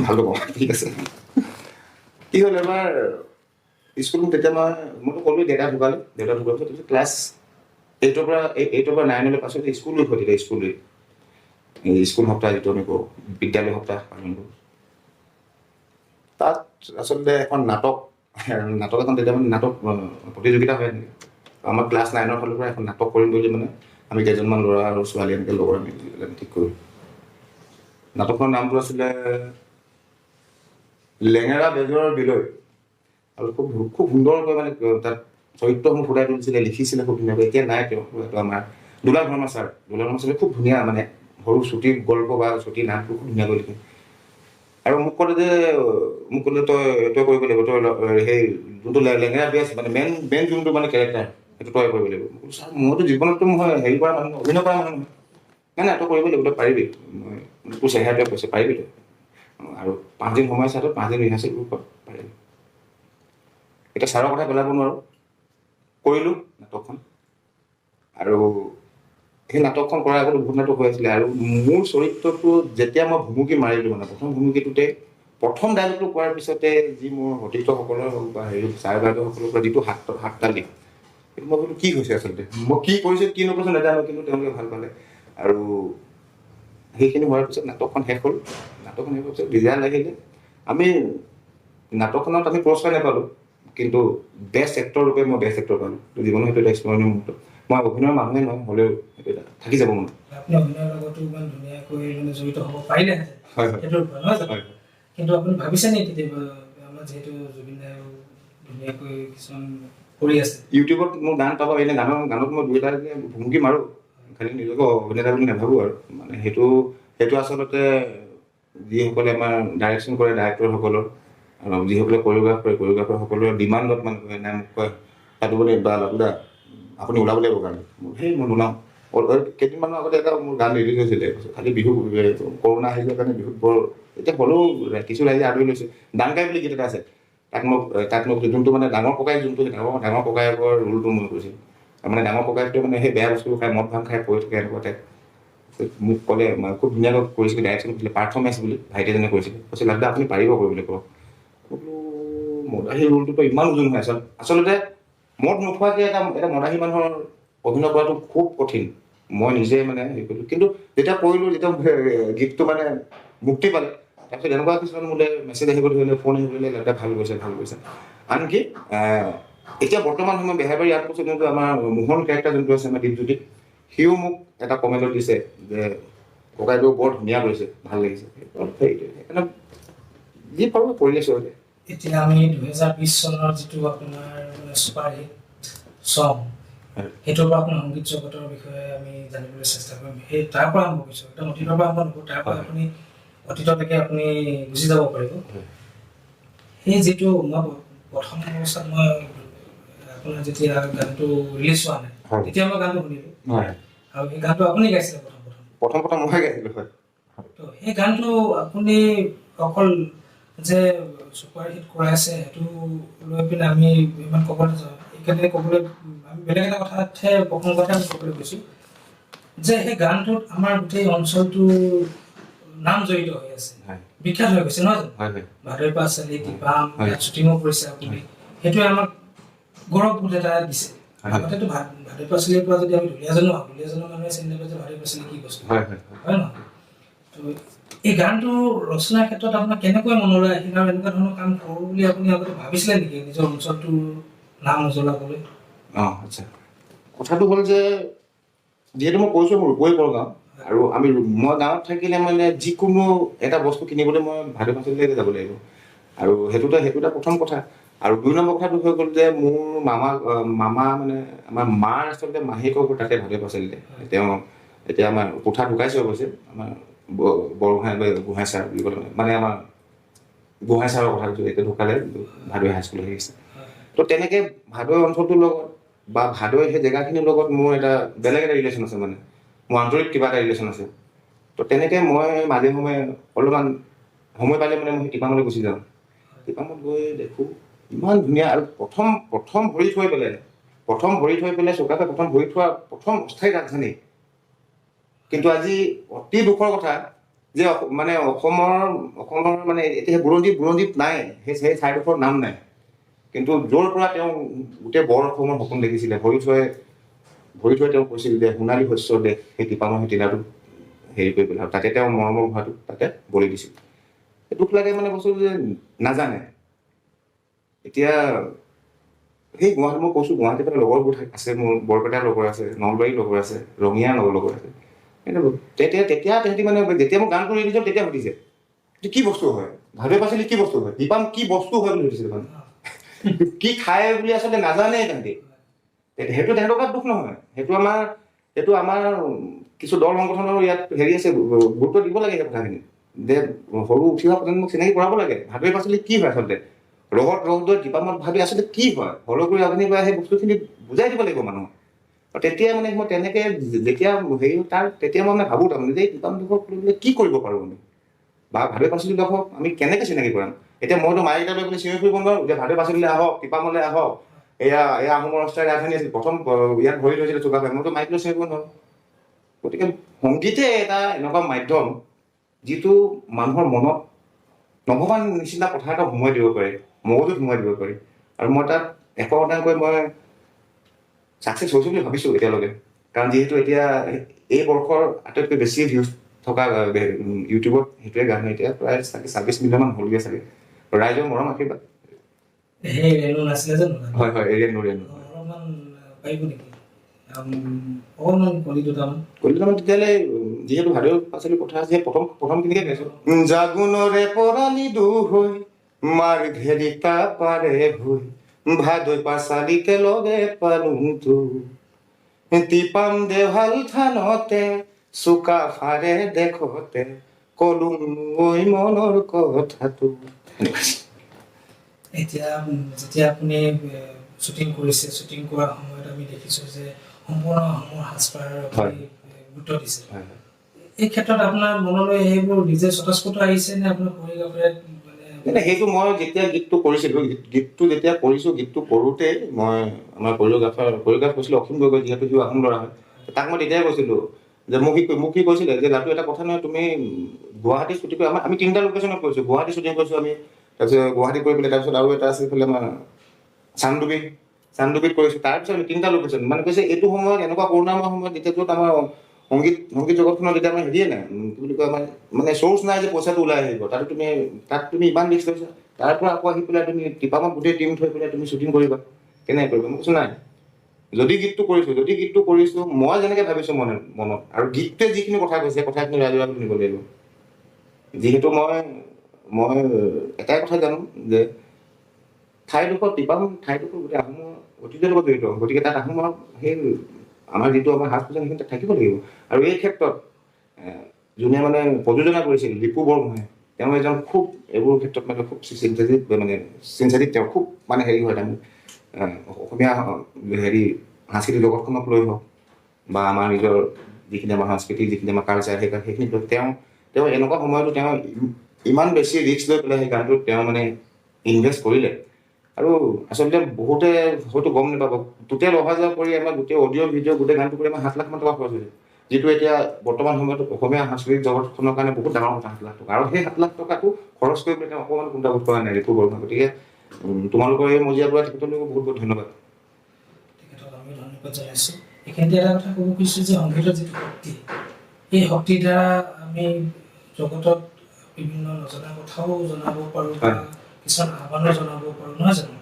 ভালটো কওঁ, ঠিক আছে। কি হ'ল, এবাৰ স্কুলত তেতিয়া মইতো ক'লোৱে দেউতা ঢুকালে পিছত ক্লাছ 8ৰ পৰা 9লৈ পাছত স্কুল উইক হয়। তেতিয়া স্কুল সপ্তাহ যিটো আমি কওঁ, বিদ্যালয় সপ্তাহ পালন কৰোঁ। তাত আচলতে এখন নাটক এখন তেতিয়া নাটক প্ৰতিযোগিতা হয় এনেকৈ। আমাৰ ক্লাছ 9ৰ ফালৰ পৰা এখন নাটক কৰিম বুলি আমি কেইজনমান ল'ৰা আৰু ছোৱালী এনেকৈ লগৰ আমি ঠিক কৰোঁ। নাটকখনৰ নামটো আছিলে লেঙেৰা বেজৰৰ বিলৈ। আৰু খুব সুন্দৰকৈ তাত চৰিত্ৰসমূহ ফুটাই তুলিছিলে, লিখিছিলে খুব ধুনীয়াকৈ। এতিয়া নাই তেওঁ, এইটো আমাৰ দুলাল শৰ্মা ছাৰ খুব ধুনীয়া, সৰু চুটি গল্প বা চুটি নাটবোৰ খুব ধুনীয়াকৈ লিখে। আৰু মোক ক'লে তই কৰিব লাগিব, তই সেই যোনটো লেঙেৰা বেজ মেইন যোনটো কেৰেক্টাৰ, সেইটো তই কৰিব লাগিব। ছাৰ, মইতো জীৱনততো মই হেৰি কৰা মানুহ, অভিনয় কৰা মানুহ নহয়। নাই তই কৰিব লাগিব, তই পাৰিবি, তোৰ চেহেৰাটোৱে কৈছে পাৰিবি তই। আৰু 5 দিন সময় চাই, 5 দিন ৰিহাৰ্চেল পাৰিবি। এতিয়া ছাৰৰ কথা পেলাব নোৱাৰোঁ, কৰিলোঁ নাটকখন। আৰু সেই নাটকখন কৰাৰ আগতে বহুত নাটক হৈ আছিলে। আৰু মোৰ চৰিত্ৰটো যেতিয়া মই ভুমুকি মাৰিলোঁ, প্ৰথম ভুমুকিটোতে প্ৰথম ডাইলগটো কোৱাৰ পিছতে যি মোৰ সতীৰ্থসকলৰ হওক বা ছাৰ বাইদেউসকলৰ পৰা যিটো হাততালি, সেইটো মই বোলো কি হৈছে আচলতে, মই কি কৰিছোঁ কি নকৰিছোঁ নাজানো, কিন্তু তেওঁলোকে ভাল পালে। আৰু সেইখিনি হোৱাৰ পিছত নাটকখন শেষ হ'ল। নাটকখন শেষ হোৱাৰ পিছত ৰিজাল্ট আহিলে। নাটকখনত আমি পুৰস্কাৰ নাপালোঁ, কিন্তু বেষ্ট এক্টৰ ৰূপে মই বেষ্ট এক্টৰ পালোঁ। জীৱনৰ সেইটো এটা স্মৰণীয় মুহূৰ্ত। মই অভিনয়ৰ মানুহে নহয়, হ'লেও সেইটো এটা থাকি যাব মনত। আপুনি অভিনয়ৰ লগতো ইমান ধুনীয়াকৈ জড়িত হ'ব পাৰিলে, হয় সেইটোৰ পৰা নহয় জানো? কিন্তু আপুনি ভাবিছে নেকি কেতিয়াবা, আমাৰ যিহেতু জুবিন দায়েও ধুনীয়াকৈ কিছুমান কৰি আছে, ইউটিউবত মোৰ গান পাব, এনে গানত মই 2 এটা ভুমুকি মাৰোঁ, খালি নিজকে অভিনেতা বুলি নাভাবোঁ আৰু। সেইটো আচলতে যিসকলে আমাৰ ডাইৰেকশ্যন কৰে, ডাইৰেক্টৰসকলৰ, আৰু যিসকলে কোৰিঅ'গ্ৰাফাৰসকলৰ ডিমাণ্ডত মোক কয় পাতিবলৈ বা লাটুদা আপুনি ওলাব লাগিব গান। মই নোলাওঁ। কেইদিনমানৰ আগতে এটা মোৰ গান ৰিলিজ হৈছিলে, খালি বিহু কৰোণা আহিলে কাৰণে বিহুত বৰ এতিয়া হ'লেও কিছু ৰাইজে আদৰি লৈছে। ডাংকাই বুলি গীত এটা আছে, তাক মোক যোনটো ডাঙৰ ককাই যোনটো ডাঙৰ ককায়েকৰ ৰোলটো মই কৰিছিলোঁ। ডাঙৰ ককায়েকটোৱে সেই বেয়া বস্তুবোৰ খাই, মদ ভাং খাই পৰি থাকে এনেকুৱা টাইপ। মোক ক'লে, মই খুব ধুনীয়াকৈ কৰিছিলোঁ, ডাইৰেকশ্যন কৰিছিলে, পাৰফৰ্মেঞ্চ বুলি ভাইটি এজনে কৰিছিলে। কৈছে লাটুদা আপুনি পাৰিব কৰিবলৈ কওক। বোলো মদাহী ৰোলটোতো ইমান ওজন হৈ আছে। আচলতে মদ নোখোৱাকৈ এটা মদাহী মানুহৰ অভিনয় কৰাটো খুব কঠিন। মই নিজে হেৰি কৰিলোঁ, কিন্তু যেতিয়া কৰিলোঁ, যেতিয়া গীতটো মুক্তি পালে, তাৰপিছত এনেকুৱা কিছুমান মোলৈ মেছেজ আহিব ধৰিলে, ফোন আহিব ধৰিলে, লাটুদা ভাল গৈছে। আনকি এতিয়া বৰ্তমান সময়ত বেহাৰবাৰী ইয়াত কৈছে, যোনটো আমাৰ মোহন কেৰেক্টাৰ যোনটো আছে আমাৰ দীপজ্যোতি, সিও মোক এটা কমেণ্টত দিছে যে ককাইদেউ বৰ ধুনীয়া কৰিছে, ভাল লাগিছে। সেইকাৰণে যি পাৰোঁ কৰি আছোঁ। এতিয়া আমি 2020 চনৰ যিটো আপোনাৰ ছুপাৰহিট ছং, সেইটোৰ পৰা আপোনাৰ সংগীত জগতৰ বিষয়ে আমি জানিবলৈ চেষ্টা কৰিম। সেই তাৰ পৰা আৰম্ভ কৰিছোঁ, একদম অতীতৰ পৰা আৰম্ভ নকৰোঁ, তাৰ পৰা আপুনি অতীতলৈকে আপুনি গুচি যাব পাৰিব। সেই যিটো মই প্ৰথম অৱস্থাত আপোনাৰ যেতিয়া গানটো ৰিলিজ হোৱা নাই, তেতিয়া মই গানটো শুনিলোঁ, আৰু সেই গানটো আপুনি গাইছিলে প্ৰথম মই গাইছিলোঁ। হয়, তো সেই গানটো আপুনি অকল যে ছুপাৰহিট কৰাইছে সেইটো লৈ পিনে আমি ইমান ক'বলৈ যাওঁ, এইকাৰণে ক'বলৈ আমি বেলেগ এটা কথাতহে প্ৰসংগতহে আমি ক'বলৈ গৈছোঁ যে সেই গানটোত আমাৰ গোটেই অঞ্চলটোৰ নাম জড়িত হৈ আছে, বিখ্যাত হৈ গৈছে, নহয় জানো? ভাদৈপা চালি দীপাম, শ্বুটিঙো কৰিছে আপুনি, সেইটোৱে আমাক গৌৰৱবোধ এটা দিছে। আগতেতো ভাদৈপা চালিৰ পৰা যদি আমি ঢুলীয়াজনো মানুহে চিনি নাপায় যে ভাদৈপা চালি কি বস্তু, হয় নহয়? তো তো এই গানটো ৰচনাৰ ক্ষেত্ৰত আপোনাৰ কেনেকৈ মনলৈ আহিল আৰু এনেকুৱা ধৰণৰ কাম কৰোঁ বুলি আপুনি আগতে ভাবিছিলে নেকি নিজৰ অঞ্চলটোৰ নাম উজ্বলাবলৈ? আচ্ছা, কথাটো হ'ল যে যিহেতু মই কৈছোঁ মোৰ ৰূপৈ বৰগাঁও, আৰু মই গাঁৱত থাকিলে মানে যিকোনো এটা বস্তু কিনিবলৈ মই ভাদৈ পাচলিলৈকে যাব লাগিব, আৰু সেইটো এটা প্ৰথম কথা। আৰু 2 নম্বৰ কথাটো হৈ গ'ল যে মোৰ মামা মানে আমাৰ মাৰ আচলতে মাহীয়েকৰ ঘৰ তাতে ভাদৈ পাচলিতে। তেওঁ এতিয়া আমাৰ কোঠা ঢুকাইছে অৱশ্যে, আমাৰ বৰগোহাঁই বা গোহাঁই ছাৰ বুলি ক'লে মানে আমাৰ গোহাঁই ছাৰৰ কথা কৈছোঁ, এতিয়া ঢুকালে ভাদৈ হাইস্কুল হৈ গৈছে। তো তেনেকৈ ভাদৈ অঞ্চলটোৰ লগত বা ভাদৈ সেই জেগাখিনিৰ লগত মোৰ এটা বেলেগ এটা ৰিলেশ্যন আছে, মানে মোৰ আন্তৰিক কিবা এটা ৰিলেশ্যন আছে। তো তেনেকৈ মই মাজে সময়ে অলপমান সময় পালে মানে মই টিপামলৈ গুচি যাওঁ। টিপামত গৈ দেখোঁ ইমান ধুনীয়া, আৰু প্ৰথম ভৰি থৈ পেলাই চৌকাতে প্ৰথম ভৰি থোৱা প্ৰথম অস্থায়ী ৰাজধানী। কিন্তু আজি অতি দুখৰ কথা যে মানে অসমৰ মানে এতিয়া বুৰঞ্জীত নাই, সেই ঠাইডোখৰ নাম নাই। কিন্তু য'ৰ পৰা তেওঁ গোটেই বৰ অসমৰ সপোন দেখিছিলে, ভৰি থৈ তেওঁ কৈছিল যে সোণালী শস্যৰ দেশ, সেই টিপামৰ সেই টিলাটো হেৰি কৰি পেলাই, আৰু তাতে তেওঁ মৰমৰ ঘোঁৰাটো তাতে বলি দিছিল। দুখ লাগে মানে বস্তুটো যে নাজানে। এতিয়া সেই গুৱাহাটী, মই কৈছোঁ গুৱাহাটীৰ পৰা লগৰবোৰ আছে, মোৰ বৰপেটাৰ লগৰ আছে, নলবাৰীৰ লগৰ আছে, ৰঙিয়াৰ লগৰ আছে। কিন্তু তেতিয়া তেহেঁতি মানে যেতিয়া মই গান কৰি দিছোঁ তেতিয়া সুধিছে কি বস্তু হয়, ভাদৈ পাচলি কি বস্তু হয়, টিপাম কি বস্তু হয় বুলি সুধিছিল। মানে কি খায় বুলি আচলতে নাজানে তেহেঁতি। সেইটো তেহেঁতৰ গাত দুখ নহয়, সেইটো আমাৰ কিছু দল সংগঠনৰ ইয়াত হেৰি আছে, গুৰুত্ব দিব লাগে সেই কথাখিনি, যে সৰু উঠি অহা প্ৰজন্মক চিনাকি কৰাব লাগে ভাদৈ পাচলি কি হয় আচলতে, ৰহত ৰহদৈ টিপামত ভাদৈ আচলতে কি হয়, সৰহ কৰি আপুনি বা সেই বস্তুখিনি বুজাই দিব লাগিব মানুহক। আৰু তেতিয়া মানে মই তেনেকৈ যেতিয়া হেৰি তেতিয়া মই মানে ভাবোঁ তাৰমানে যে টিপামডোখৰ কি কৰিব পাৰোঁ আমি, বা ভাদৈ পাচলিডোখৰক আমি কেনেকৈ চিনাকি কৰাম। এতিয়া মইতো মাইকেইটা লৈ পেলাই চিঞৰি ফুৰিব নোৱাৰোঁ যে ভাদৈ পাচলিলৈ আহক, টিপামলৈ আহক, এয়া আহোমৰ অস্থায়ী ৰাজধানী আছিল, প্ৰথম ইয়াত ভৰি থৈছিলে চুকাফাই, মইতো মাইক লৈ চিঞৰিব নোৱাৰোঁ। গতিকে সংগীতে এটা এনেকুৱা মাধ্যম যিটো মানুহৰ মনত নভবা নিচিনা কথা এটা সোমোৱাই দিব পাৰে, মগজুত সোমোৱাই দিব পাৰি। আৰু মই তাত 100% মই ছাকচেছ হৈছোঁ বুলি ভাবিছোঁ এতিয়ালৈকে। কাৰণ যিহেতু এতিয়া এই বৰ্ষৰ আটাইতকৈ বেছি ভিউজ থকা ইউটিউবত সেইটোৱে গান এতিয়া প্ৰায় চাগে 26 মিলিয়নমান হ'লগৈ চাগে। ৰাইজৰ মৰম আশীৰ্বাদ। সেই ৰেণু নাছিলে জানো? হয়, ৰেণু অলপমান পাৰিব নেকি অকণমান কলি দুটামান? তেতিয়াহ'লে যিহেতু ভাদৈ পাচলি কথা আছে, প্ৰথমখিনিকে গাইছোঁ। জাগুনৰে পৰালি দুহৈ মাৰ ঘেৰিকা পাৰে ভৈ, ভাদৈ পাচালিকে লগে পালোঁতো, টিপাম দেৱাল থানতে চুকাফাৰে দেখতে কলো ঐ মনৰ কথাটো। এতিয়া যেতিয়া আপুনি শ্বুটিং কৰিছে, শ্বুটিং কৰাৰ সময়ত আমি দেখিছোঁ যে সম্পূৰ্ণ অসমৰ সাজপাৰ গুৰুত্ব দিছে। এই ক্ষেত্ৰত আপোনাৰ মনলৈ সেইবোৰ নিজে স্বতঃস্ফূৰ্ত আহিছে নে আপোনাৰ কোৰিঅগ্ৰাফাৰে? মানে সেইটো মই যেতিয়া গীতটো কৰিছিলোঁ, গীতটো কৰোঁতে মই আমাৰ কোৰিঅগ্ৰাফ কৰিছিলোঁ অসীম গগৈ, যিহেতু সি আহোম ল'ৰা হয়। তাক মই তেতিয়াই কৈছিলোঁ যে মোক সি কৈছিলে যে লাটু এটা কথা নহয়, তুমি গুৱাহাটী শ্বুটিং কৰি আমি 3টা লোকেশ্যনত কৰিছোঁ। গুৱাহাটী শ্বুটিং কৰিছোঁ আমি, তাৰপিছত গুৱাহাটী কৰি পেলাই তাৰপিছত আৰু এটা আছে এইফালে আমাৰ চান্দুবিত কৰিছোঁ। তাৰপিছত আমি 3টা লোকেশ্যন মানে কৈছে এইটো সময়ত এনেকুৱা কৰোণাময় সময়ত যেতিয়াতো আমাৰ সংগীত জগতখনত এতিয়া আমাৰ হেৰিয়ে নাই, কি বুলি কয়, আমাৰ মানে চ'ৰ্চ নাই যে পইচাটো ওলাই আহিব। তাত তুমি ইমান ৰিস্ক লৈছা, তাৰ পৰা আকৌ আহি পেলাই তুমি টিপামত গোটেই টিম থৈ পেলাই তুমি শ্বুটিং কৰিবা, কেনেকৈ কৰিবা? মই কৈছোঁ নাই, যদি গীতটো কৰিছোঁ মই যেনেকৈ ভাবিছোঁ মনত, আৰু গীতটোৱে যিখিনি কথা কৈছে কথাখিনি ৰাজহুৱা বুলি নিব লাগিব। যিহেতু মই এটাই কথা জানো যে ঠাইডোখৰ গোটেই আহোমৰ অতীতৰ লগত জড়িত, গতিকে তাত আহোমৰ সেই আমাৰ যিটো আমাৰ সাজ পোছাক সেইখিনি তাত থাকিব লাগিব। আৰু এই ক্ষেত্ৰত যোনে মানে প্ৰযোজনা কৰিছিল দীপু বৰগোহাঁই, তেওঁ এজন খুব এইবোৰ ক্ষেত্ৰত মানে খুব চিনচেটিভ, তেওঁ খুব মানে হেৰি হয়, তাৰমানে অসমীয়া সাংস্কৃতিক জগতখনক লৈ হওক বা আমাৰ নিজৰ যিখিনি আমাৰ সাংস্কৃতিক যিখিনি আমাৰ কালচাৰ সেইখিনি তেওঁ এনেকুৱা সময়তো তেওঁ ইমান বেছি ৰিস্ক লৈ পেলাই সেই গানটোত তেওঁ মানে ইনভেষ্ট কৰিলে। আৰু আচলতে বহুতে হয়তো গম নাপাব, টোটেল অহা যোৱা কৰি আমাৰ গোটেই অডিঅ' ভিডিঅ' গোটেই গানটো কৰি আমাৰ 7 লাখ মান টকা খৰচ হৈছে, যিটো এতিয়া বৰ্তমান সময়ত অসমীয়া সাংস্কৃতিক জগতখনৰ কাৰণে বহুত ডাঙৰ কথা 7 লাখ টকা। আৰু সেই 7 লাখ টকাটো খৰচ কৰি পেলাই তেওঁ অকণমান কুণ্ঠাবোধ কৰা নাই দীপু বৰগোহাঁই। গতিকে তোমালোকৰ এই মজিয়াৰ পৰা তেখেতলৈও বহুত বহুত ধন্যবাদ। তেখেতক আমি ধন্যবাদ জনাইছোঁ। এইখিনিতে এটা কথা ক'ব খুজিছোঁ যে সংগীতৰ যিটো শক্তি, এই শক্তিৰ দ্বাৰা আমি জগতত বিভিন্ন নজনা কথাও জনাব পাৰোঁ বা হয়। কিছুমান আহ্বানো জনাব পাৰোঁ, নহয় জানো?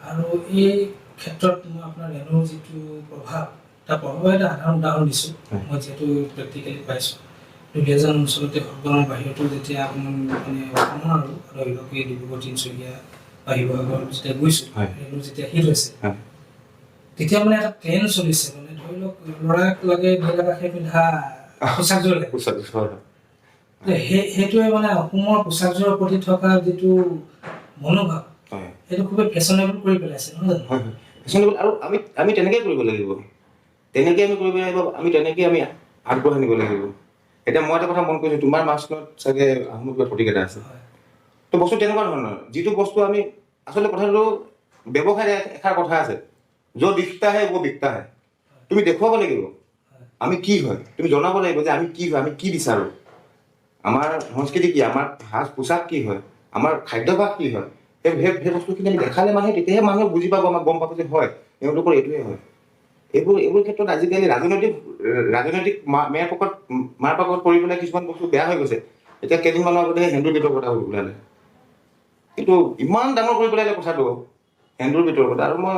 আৰু এই ক্ষেত্ৰত মই আপোনাৰ ৰেণুৰ যিটো প্ৰভাৱ, তাৰ প্ৰভাৱৰ এটা সাধাৰণ উদাহৰণ দিছোঁ। হয়। মই যিহেতু প্ৰেক্টিকেলি পাইছোঁ, দুলীয়াজান অঞ্চলতে হওক বা বাহিৰতো যেতিয়া আপোনাৰ মানে অসমৰ আৰু ধৰি লওক এই ডিব্ৰুগড় তিনিচুকীয়া বা শিৱসাগৰ যেতিয়া গৈছোঁ, হয়। ৰেণু যেতিয়া হিট হৈছে, হয়। তেতিয়া মানে এটা ট্ৰেণ্ড চলিছে, মানে ধৰি লওক ল'ৰাক লাগে নীলা কাষে পিন্ধা পোচাকযোৰ লাগে। হয়। সেইটোৱে মানে অসমৰ পোচাকযোৰৰ প্ৰতি থকা যিটো মনোভাৱ, হয়। সেইটো খুবেই ফেশ্বনেবল কৰি পেলাইছে, নহয় জানো? হয়। ফেশ্বনেবল, আৰু আমি তেনেকেই কৰিব লাগিব। তেনেকৈ আমি কৰিব লাগিব, আমি তেনেকৈ আমি আগবঢ়াই নিব লাগিব। এতিয়া মই এটা কথা মন কৰিছোঁ, তোমাৰ মাছখনত চাগে আহোমৰ কিবা প্ৰতীক এটা আছে। হয়। তো বস্তু তেনেকুৱা ধৰণৰ, যিটো বস্তু আমি আচলতে কথাটো ব্যৱসায়ৰ এষাৰ কথা আছে, য'ত দিখতা হে वो বিকতা হে। তুমি দেখুৱাব লাগিব আমি কি হয়, তুমি জনাব লাগিব যে আমি কি হয়, আমি কি বিচাৰোঁ, আমাৰ সংস্কৃতি কি, আমাৰ সাজ পোছাক কি হয়, আমাৰ খাদ্যাভ্যাস কি হয়। সেই বস্তুখিনি আমি দেখালে মানুহে, তেতিয়াহে মানুহে বুজি পাব, আমাক গম পাব যে হয় এওঁলোকৰ এইটোৱে হয়। এইবোৰ ক্ষেত্ৰত আজিকালি ৰাজনৈতিক মাৰ পাকত পৰি পেলাই কিছুমান বস্তু বেয়া হৈ গৈছে। এতিয়া কেইদিনমানৰ আগতে হিন্দু গীতৰ কথা ওলালে, কিন্তু ইমান ডাঙৰ কৰি পেলালে কথাটো হিন্দুৰ গীতৰ কথা। আৰু মই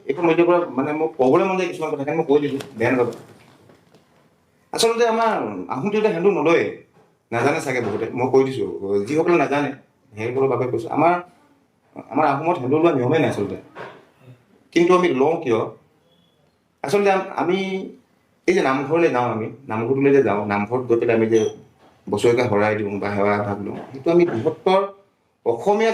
এইটো মধ্যৰ পৰা মানে মোক ক'বলৈ মন যায় কিছুমান কথা, মই কৈ দিছোঁ, বেয়া নাপাব। আচলতে আমাৰ আহোম দেউতা হিন্দু নলয়ে, নাজানে চাগে বহুতে, মই কৈ দিছোঁ, যিসকলে নাজানে সেইসকলৰ বাবে কৈছোঁ। আমাৰ আহোমত হিন্দু লোৱা নিয়মেই নাই আচলতে, কিন্তু আমি লওঁ কিয়? আচলতে আমি এই যে নামঘৰলৈ যাওঁ, আমি নামঘৰলৈ যে যাওঁ, নামঘৰত গৈ পেলাই আমি যে বছৰেকীয়া শৰাই দিওঁ বা সেৱা ভাগ লওঁ, সেইটো আমি বৃহত্তৰ অসমীয়া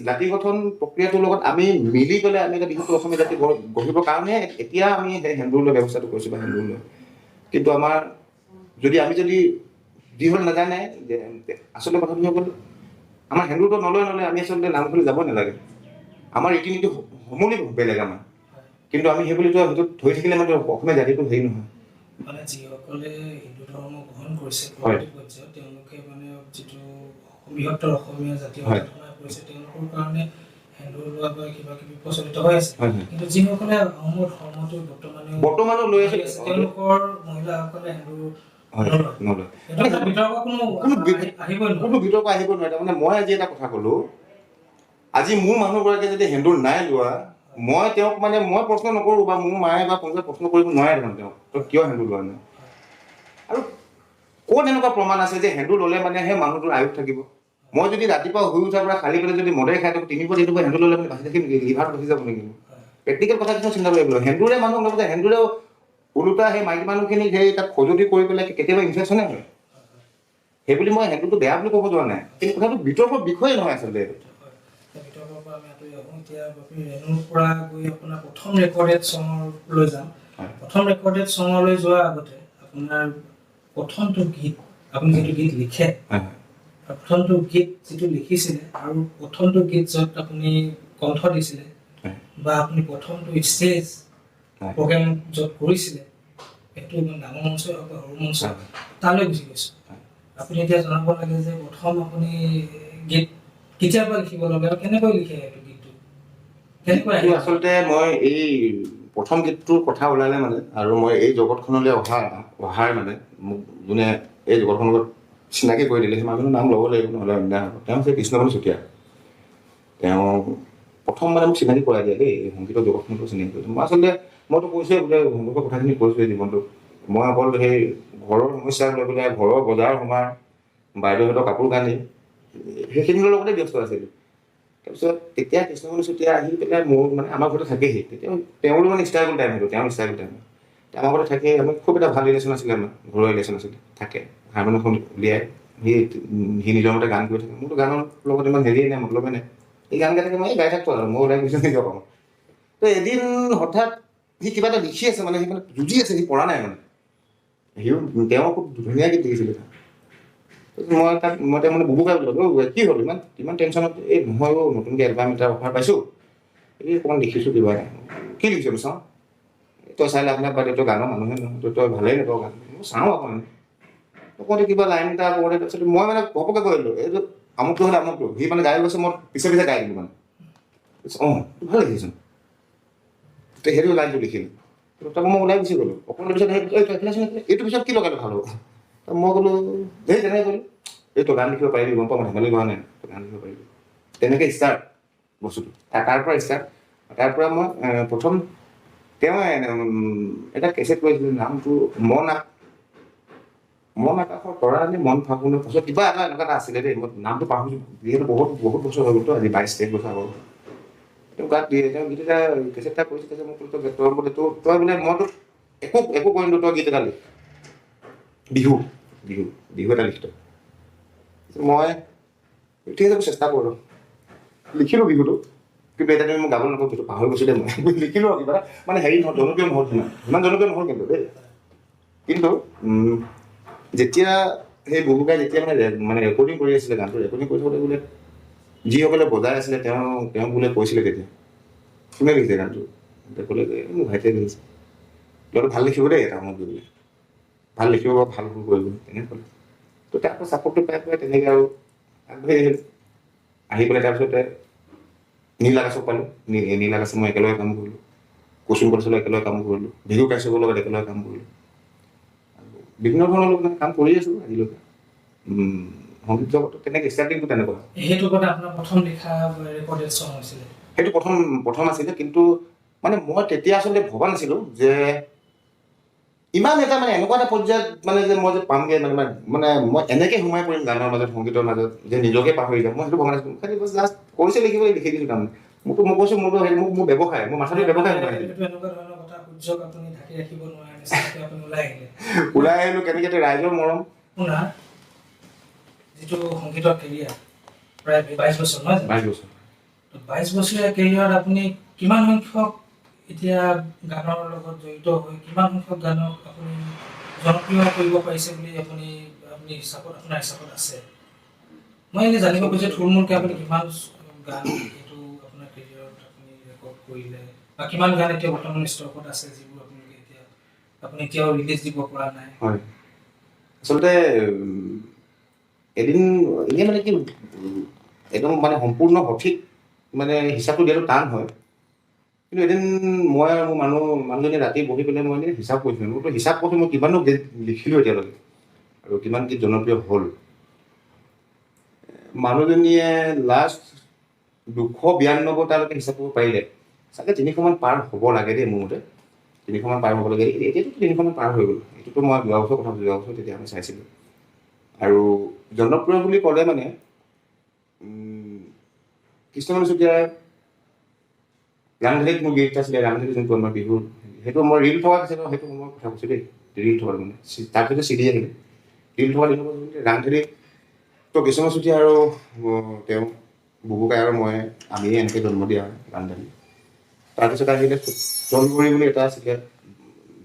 জাতি গঠন প্ৰক্ৰিয়াটোৰ লগত আমি মিলি পেলাই আমি এটা বৃহত্তৰ অসমীয়া জাতি গঢ়িবৰ কাৰণে এতিয়া আমি সেই হিন্দুলৈ ব্যৱস্থাটো কৰিছোঁ বা হিন্দুলৈ। কিন্তু আমাৰ আমি যদি যি হ'ল নাজানে যে আচলতে কথাটো হৈ গ'ল, আমাৰ হিন্দুটো নলয় আমি আচলতে নামঘৰলৈ যাব নালাগে। আমাৰ ৰীতি নীতি সমূলি বেলেগ আমাৰ, কিন্তু আমি সেই বুলি সেইটো ধৰি থাকিলে মানে অসমীয়া জাতিটো হেৰি নহয়। মানে যিসকলে হিন্দু ধৰ্ম গ্ৰহণ কৰিছে হয়। পৰৱৰ্তী পৰ্যায়ত, তেওঁলোকে মানে যিটো বৃহত্তৰ অসমীয়া জাতীয় হয়। সোমাই পৰিছে, তেওঁলোকৰ কাৰণে হিন্দু লোৱা বা কিবা কিবি প্ৰচলিত হৈ আছে। হয়। কিন্তু যিসকলে আহোমৰ ধৰ্মটো বৰ্তমানো লৈ আছে, তেওঁলোকৰ মহিলাসকলে হিন্দু হয়, নলয়। নলয়। সেইটো বিতৰ্ক আহিবই নোৱাৰে। কোনো বিতৰ্ক আহিব নোৱাৰে। তাৰমানে মই আজি এটা কথা ক'লো, আজি মোৰ মানুহগৰাকীয়ে যদি হিন্দু নাই লোৱা, মই তেওঁক মানে মই প্ৰশ্ন নকৰোঁ, বা মোৰ মায়ে বা কোনোবাই প্ৰশ্ন কৰিব নোৱাৰে দেখোন তেওঁক, তই কিয় হিন্দু লোৱা নাই। আৰু ক'ত এনেকুৱা প্ৰমাণ আছে যে হিন্দু ল'লে মানে সেই মানুহটোৰ আয়ুস থাকিব? মই যদি ৰাতিপুৱা শুই উঠাৰ পৰা খালী পেটে যদি মদে খাই থাকোঁ, 3 হিন্দু ল'লে মানে বাচি থাকিম নেকি? লিভাৰ বাচি যাব নেকি? প্ৰেক্টিকেল কথা কিছুমান চিন্তা কৰিব লাগিব। হিন্দুৰে মানুহ লগতে হিন্দুৰেও ওলোটা সেই মাইকী মানুহখিনিক সেই তাত খজুতি কৰি পেলাই কেতিয়াবা ইনফেকশ্যনে হয়। সেইবুলি মই হিন্দুটো বেয়া বুলি ক'ব যোৱা নাই, কিন্তু কথাটো বিতৰ্কৰ বিষয়ে নহয় আচলতে। বিতৰ্কৰ পৰা আমি আঁতৰি আহোঁ। এতিয়া আপুনি ৰেণুৰ পৰা গৈ আপোনাৰ প্ৰথম ৰেকৰ্ডেড চঙলৈ যাম। প্ৰথম ৰেকৰ্ডেড চঙলৈ যোৱাৰ আগতে আপোনাৰ প্ৰথমটো গীত, আপুনি যিটো গীত লিখে, প্ৰথমটো গীত যিটো লিখিছিলে আৰু প্ৰথমটো গীত য'ত আপুনি কণ্ঠ দিছিলে, বা আপুনি প্ৰথমটো ষ্টেজ প্ৰগ্ৰেম য'ত কৰিছিলে, সেইটো ইমান ডাঙৰ মঞ্চই হওক বা সৰু মঞ্চ, তালৈ গুচি গৈছোঁ। আপুনি এতিয়া জনাব লাগে যে প্ৰথম আপুনি গীত কেতিয়াৰ পৰা লিখিব লাগে আৰু কেনেকৈ লিখে এইটো গীতটো? কেনেকৈ আহিল? আচলতে মই এই প্ৰথম গীতটোৰ কথা ওলালে মানে, আৰু মই এই জগতখনলৈ অহাৰ মানে মোক যোনে এই জগতখনৰ লগত চিনাকি কৰি দিলে, সেই মানুহৰ নাম ল'ব লাগিব, নহ'লে অন্যায় হ'ব। তেওঁ হৈছে কৃষ্ণমণি চুতীয়া। তেওঁ প্ৰথম মানে মোক চিনাকি কৰাই দিয়ে দেই, সংগীতৰ জগতখনটো চিনাকি কৰিছে। মই আচলতে মইতো কৈছোঁৱে বোলে সংগীতৰ কথাখিনি কৈছোঁৱে জীৱনটোত। মই অকল সেই ঘৰৰ সমস্যাক লৈ পেলাই ঘৰৰ বজাৰ সমাৰ, বাইদেউহঁতৰ কাপোৰ কানি, সেইখিনিৰ লগতে ব্যস্ত আছিলোঁ। তাৰপিছত তেতিয়া কৃষ্ণমণি চুতীয়া আহি পেলাই মোৰ মানে আমাৰ ঘৰতে থাকেহি। তেতিয়া তেওঁৰো মানে ষ্টাইল টাইম সেইটো, তেওঁৰ ষ্টাইল টাইম আমাৰ ঘৰতে থাকে। আমি খুব এটা ভাল ৰিলেশ্যন আছিলে, আমাৰ ঘৰুৱা ৰিলেশ্যন আছিলে। থাকে হাৰমনিয়ামখন উলিয়াই সি নিজৰ মতে গান কৰি থাকে। মোৰতো গানৰ লগত ইমান হেৰিয়ে নাই, মতলবে নাই। এই গান গাই থাকে, মই গাই থাকোঁ আৰু মই ওলাই গৈছোঁ নিজৰ কামত। তো এদিন হঠাৎ সি কিবা এটা লিখি আছে, মানে সি মানে যুঁজি আছে, সি পৰা নাই মানে। তেওঁ খুব ধুনীয়া গীত লিখিছিলে। মই তাক মানে বুবুকাই বুলি ক'লো, কি হ'ল ইমান টেনশ্যনত? এই নহয় নতুনকৈ এলবাম এটা অফাৰ পাইছোঁ, এই অকণমান লিখিছোঁ কিবা এটা। কি লিখিছোঁ চাওঁ? তই চাই লাভ নাই, বা তই গানৰ মানুহে নহয়, তই ভালেই নাপাওঁ গান। মই চাওঁ অকণমান কওঁতে কিবা লাইন এটা কওঁতে, তাৰপিছত মই মানে ঘপকৈ কৈ দিলোঁ, এইটো আমুকটো হ'লে আমুকটো। সি মানে গাই গৈছে, মই পিছে পিছে গাই দিলোঁ মানে। অঁ ভাল লিখিছোঁ, সেইটো লাইনটো লিখিলোঁ। তাৰপৰা মই ওলাই গুচি গ'লোঁ। অকণমান পিছত এইটো পিছত কি লগালে ভাল হ'ব? মই ক'লোঁ, তেনেকৈ ক'লোঁ, এই তই গান লিখিব পাৰিবি, গম পাওঁ মই ধেমালি কৰা নাই, তই গান লিখিব পাৰিবি। তেনেকৈ ষ্টাৰ্ট বস্তুটো, তাৰ পৰা ষ্টাৰ্ট। তাৰ পৰা মই প্ৰথম তেওঁ এটা কেছেট কৰিছিলোঁ, নামটো মন আকাশৰ তৰা নে মন ফাগুনৰ পাছত কিবা এটা এনেকুৱা এটা আছিলে দেই, মই নামটো পাহৰিছোঁ, যিহেতু বহুত বছৰ হৈ গ'লতো, আজি 22-23 বছৰ আগত। তেওঁ গাত দিয়ে, তেওঁ গীত এটা কেছেট এটা কৰিছিলে যে, মোক তই বোলে মইতো একো কৰি নিদিওঁ, তই গীত এটা লিখ, বিহু এটা লিখ তই। মই ঠিক আছে চেষ্টা কৰোঁ, লিখিলোঁ বিহুটো, কিন্তু এতিয়া তুমি মোক গাবলৈ নকওঁ, সেইটো পাহৰি গৈছোঁ দেই। মই লিখিলোঁ আৰু কিবা মানে হেৰি নহয়, জনপ্ৰিয় নহ'ল, সিমান জনপ্ৰিয় নহ'ল কিন্তু দেই। কিন্তু যেতিয়া সেই বুবুকাই যেতিয়া মানে ৰেকৰ্ডিং কৰি আছিলে, গানটো ৰেকৰ্ডিং কৰি থাকোঁতে বোলে যিসকলে বজাই আছিলে তেওঁ বোলে কৈছিলে তেতিয়া, কোনে লিখিছে গানটো? ক'লে যে মোৰ ভাইটিয়ে লিখিছে, ল'ৰাটো ভাল লিখিব দেই, এটা মনত বোলে ভাল লিখিব, ভাল ভুল কৰিব, তেনেকৈ ক'লে। তো তাৰ পৰা ছাপৰ্টটো পাই তেনেকৈ আৰু আগবাঢ়ি আহিলোঁ। আহি পেলাই তাৰপিছতে নীল আকাশক পালোঁ, নীল আকাশে মই একেলগে কাম কৰিলোঁ, কুসুম কলেজলৈ একেলগে কাম কৰিলোঁ, ভিঘু কাশ্যপৰ লগত একেলগে কাম কৰিলোঁ, বিভিন্ন ধৰণৰ লগত কাম কৰি আছোঁ আজিলৈকে। সংগীত জগতত তেনেকৈ ষ্টাৰ্টিংটো তেনেকুৱা। সেইটো কথা আপোনাৰ প্ৰথম লিখা ৰেকৰ্ডেড ছং হৈছিলে? সেইটো প্ৰথম আছিলে, কিন্তু মানে মই তেতিয়া আচলতে ভবা নাছিলোঁ যে ইমান এটা মানে এনেকুৱা এটা পৰ্যায়ত মানে যে মই যে পামগৈ, মানে মই এনেকৈ সোমাই পৰিম গানৰ মাজত, সংগীতৰ মাজত, যে নিজকে পাহৰি যাম, মই সেইটো ভবা নাছিলোঁ। খালি জাষ্ট কৈছে লিখিব, লিখি দিছোঁ তাৰমানে। মই কৈছোঁ মোৰ ব্যৱসায়, মোৰ মাথাটো ব্যৱসায় সোমাই দিলোঁ। এনেকুৱা ধৰণৰ কথা সূৰ্যক আপুনি ঢাকি ৰাখিব নোৱাৰে নিচিনাকৈ আপুনি ওলাই আহিলোঁ কেনেকৈ, ৰাইজৰ মৰম। আপোনাৰ যিটো সংগীতৰ কেৰিয়াৰ প্ৰায় 22 বছৰ, নহয়? 22 বছৰ। 22 বছৰীয়া কেৰিয়াৰত আপুনি কিমান সংখ্যক এতিয়া গানৰ লগত জড়িত হৈ কিমান সংখ্যক গানক আপুনি জনপ্ৰিয় কৰিব পাৰিছে বুলি আপুনি আপোনাৰ হিচাপত আছে? মই এনেই জানিব খুজিছোঁ থুলমূলকৈ আপুনি কিমান গান এইটো আপোনাৰ কেৰিয়াৰত আপুনি ৰেকৰ্ড কৰিলে, বা কিমান গান এতিয়া বৰ্তমান ষ্টকত আছে যিবোৰ আপুনি এতিয়াও ৰিলিজ দিব পৰা নাই? হয়, আচলতে এদিন এনেই মানে কি একদম মানে সম্পূৰ্ণ সঠিক মানে হিচাপটো দিয়াটো টান হয়। কিন্তু এদিন মই আৰু মোৰ মানুহজনী ৰাতি বহি পেলাই মই এনেই হিচাপ কৰিছিলোঁ, মোৰতো হিচাপ কৰোঁ মই কিমানো গীত লিখিলোঁ এতিয়ালৈকে আৰু কিমান গীত জনপ্ৰিয় হ'ল। মানুহজনীয়ে লাষ্ট 292টালৈকে হিচাপ কৰিব পাৰিলে, চাগে 300মান পাৰ হ'ব লাগে দেই, মোৰ মতে 300মান পাৰ হ'ব লাগে। এতিয়াতো 300মান পাৰ হৈ গ'ল। এইটোতো মই যোৱা বছৰ তেতিয়া আমি চাইছিলোঁ। আৰু জনপ্ৰিয় বুলি ক'লে মানে কৃষ্ণমণি চুতীয়াৰ ৰাংঢালীত মোৰ গীত আছিলে, ৰাংঢালী যোনটো আমাৰ বিহুৰ, সেইটো মই ৰিল থকা আছিলে, সেইটো মই কথা কৈছোঁ দেই, ৰিল থকা মানে তাৰপিছত চিডি আহিলে, ৰিল থকা দিনৰ ৰাংঢালী তো কৃষ্ণমণি চুতীয়া আৰু তেওঁ বুবুকাই আৰু আমি এনেকৈ জন্ম দিয়া হয় ৰাংঢালী। তাৰপিছত আহিলে চলগুৰি বুলি এটা আছিলে,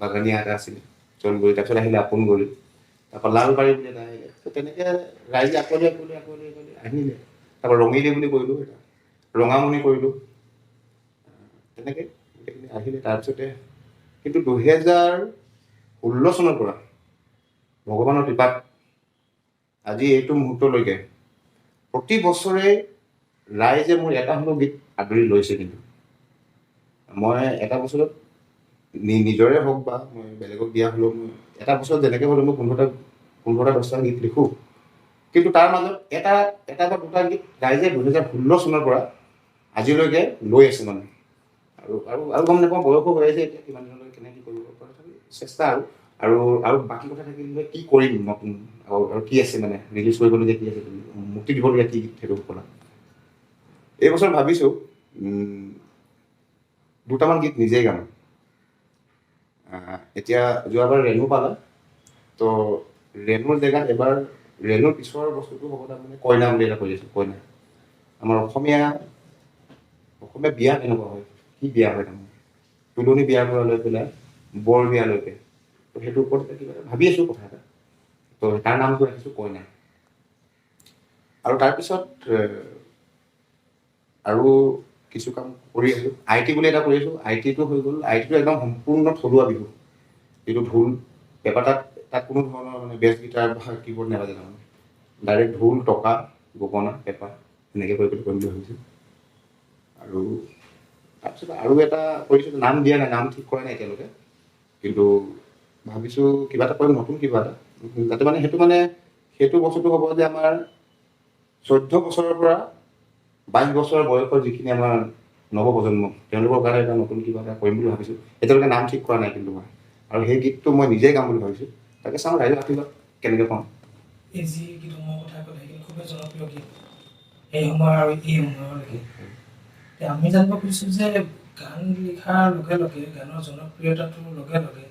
বাগানীয়া এটা আছিলে চলগুৰি, তাৰপিছত আহিলে আপোনগুৰি, তাৰপৰা লালবাৰী বুলি এটা আহিলে। তো তেনেকৈ ৰাইজে আকলি আহিলে। তাৰপৰা ৰঙিলী বুলি কৰিলোঁ, এটা ৰঙামণি কৰিলোঁ, তেনেকৈ গোটেইখিনি আহিলে। তাৰপিছতে কিন্তু 2016 চনৰ পৰা ভগৱানৰ কৃপাত আজি এইটো মুহূৰ্তলৈকে প্ৰতি বছৰে ৰাইজে মোৰ এটা হ'লেও গীত আদৰি লৈছে। কিন্তু মই এটা বছৰত নিজৰে হওক বা মই বেলেগক দিয়া হ'লেও মই এটা বছৰত যেনেকৈ হ'লেও মই 15-10টা গীত লিখোঁ, কিন্তু তাৰ মাজত এটা বা দুটা গীত ৰাইজে 2016 চনৰ পৰা আজিলৈকে লৈ আছে মানে। আৰু গম নাপাওঁ, বয়সো হৈ আছে এতিয়া, কিমান দিনলৈ কেনেকৈ কৰিব পৰা চেষ্টা আৰু বাকী কথা থাকিলে কি কৰিম নতুন, আৰু কি আছে মানে ৰিলিজ কৰিবলগীয়া কি আছে, মুক্তি দিবলগীয়া কি, সেইটো কথা। এইবছৰ ভাবিছোঁ 2টামান গীত নিজেই গাম। এতিয়া যোৱাবাৰ ৰেণু পালা, তো ৰেণুৰ জেগাত এবাৰ ৰেণুৰ পিছৰ বস্তুটো হ'ব তাৰমানে কইনা বুলি এটা কৰি আছোঁ। কইনা আমাৰ অসমীয়া বিয়া কেনেকুৱা হয়, কি বিয়া হয় তাৰমানে, তুলনি বিয়াৰ পৰা লৈ পেলাই বৰ বিয়ালৈকে, তো সেইটোৰ ওপৰত কিবা এটা ভাবি আছোঁ কথা এটা। তো তাৰ নামটো ৰাখিছোঁ কইনা। আৰু তাৰপিছত আৰু কিছু কাম কৰি আছোঁ। আইটি বুলি এটা কৰি আছোঁ। আইটিটো হৈ গ'ল, আইটিটো একদম সম্পূৰ্ণ থলুৱা বিহু, যিটো ঢোল পেঁপা, তাত কোনো ধৰণৰ মানে বেছ গীটাৰ বা কীবৰ্ড নালাগে তাৰমানে, ডাইৰেক্ট ঢোল, টকা, গগনা, পেঁপা এনেকৈ কৰি পেলাই কৰিম বুলি ভাবিছোঁ। আৰু তাৰপিছত আৰু এটা কৰিছোঁ, নাম দিয়া নাই, নাম ঠিক কৰা নাই এতিয়ালৈকে, কিন্তু ভাবিছোঁ কিবা এটা কৰিম, নতুন কিবা এটা, যাতে মানে সেইটো মানে সেইটো বস্তুটো হ'ব যে আমাৰ 14 বছৰৰ পৰা 22 বছৰৰ বয়সৰ যিখিনি আমাৰ নৱপ্ৰজন্ম তেওঁলোকৰ কাৰণে এটা নতুন কিবা এটা কৰিম বুলি ভাবিছোঁ। এতিয়ালৈকে নাম ঠিক কৰা নাই কিন্তু মই, আৰু সেই গীতটো মই নিজেই গাম বুলি ভাবিছোঁ। তাকে চাওঁ ৰাইজৰ আশীৰ্বাদ কেনেকৈ পাওঁ। এই যি গীতসমূহৰ কথা ক'লে সেইখিনি খুবেই জনপ্ৰিয় গীত এই সময় আৰু এই সময়লৈকে। এতিয়া আমি জানিব খুজিছোঁ যে গান লিখাৰ লগে লগে গানৰ জনপ্ৰিয়তাটোৰ লগে লগে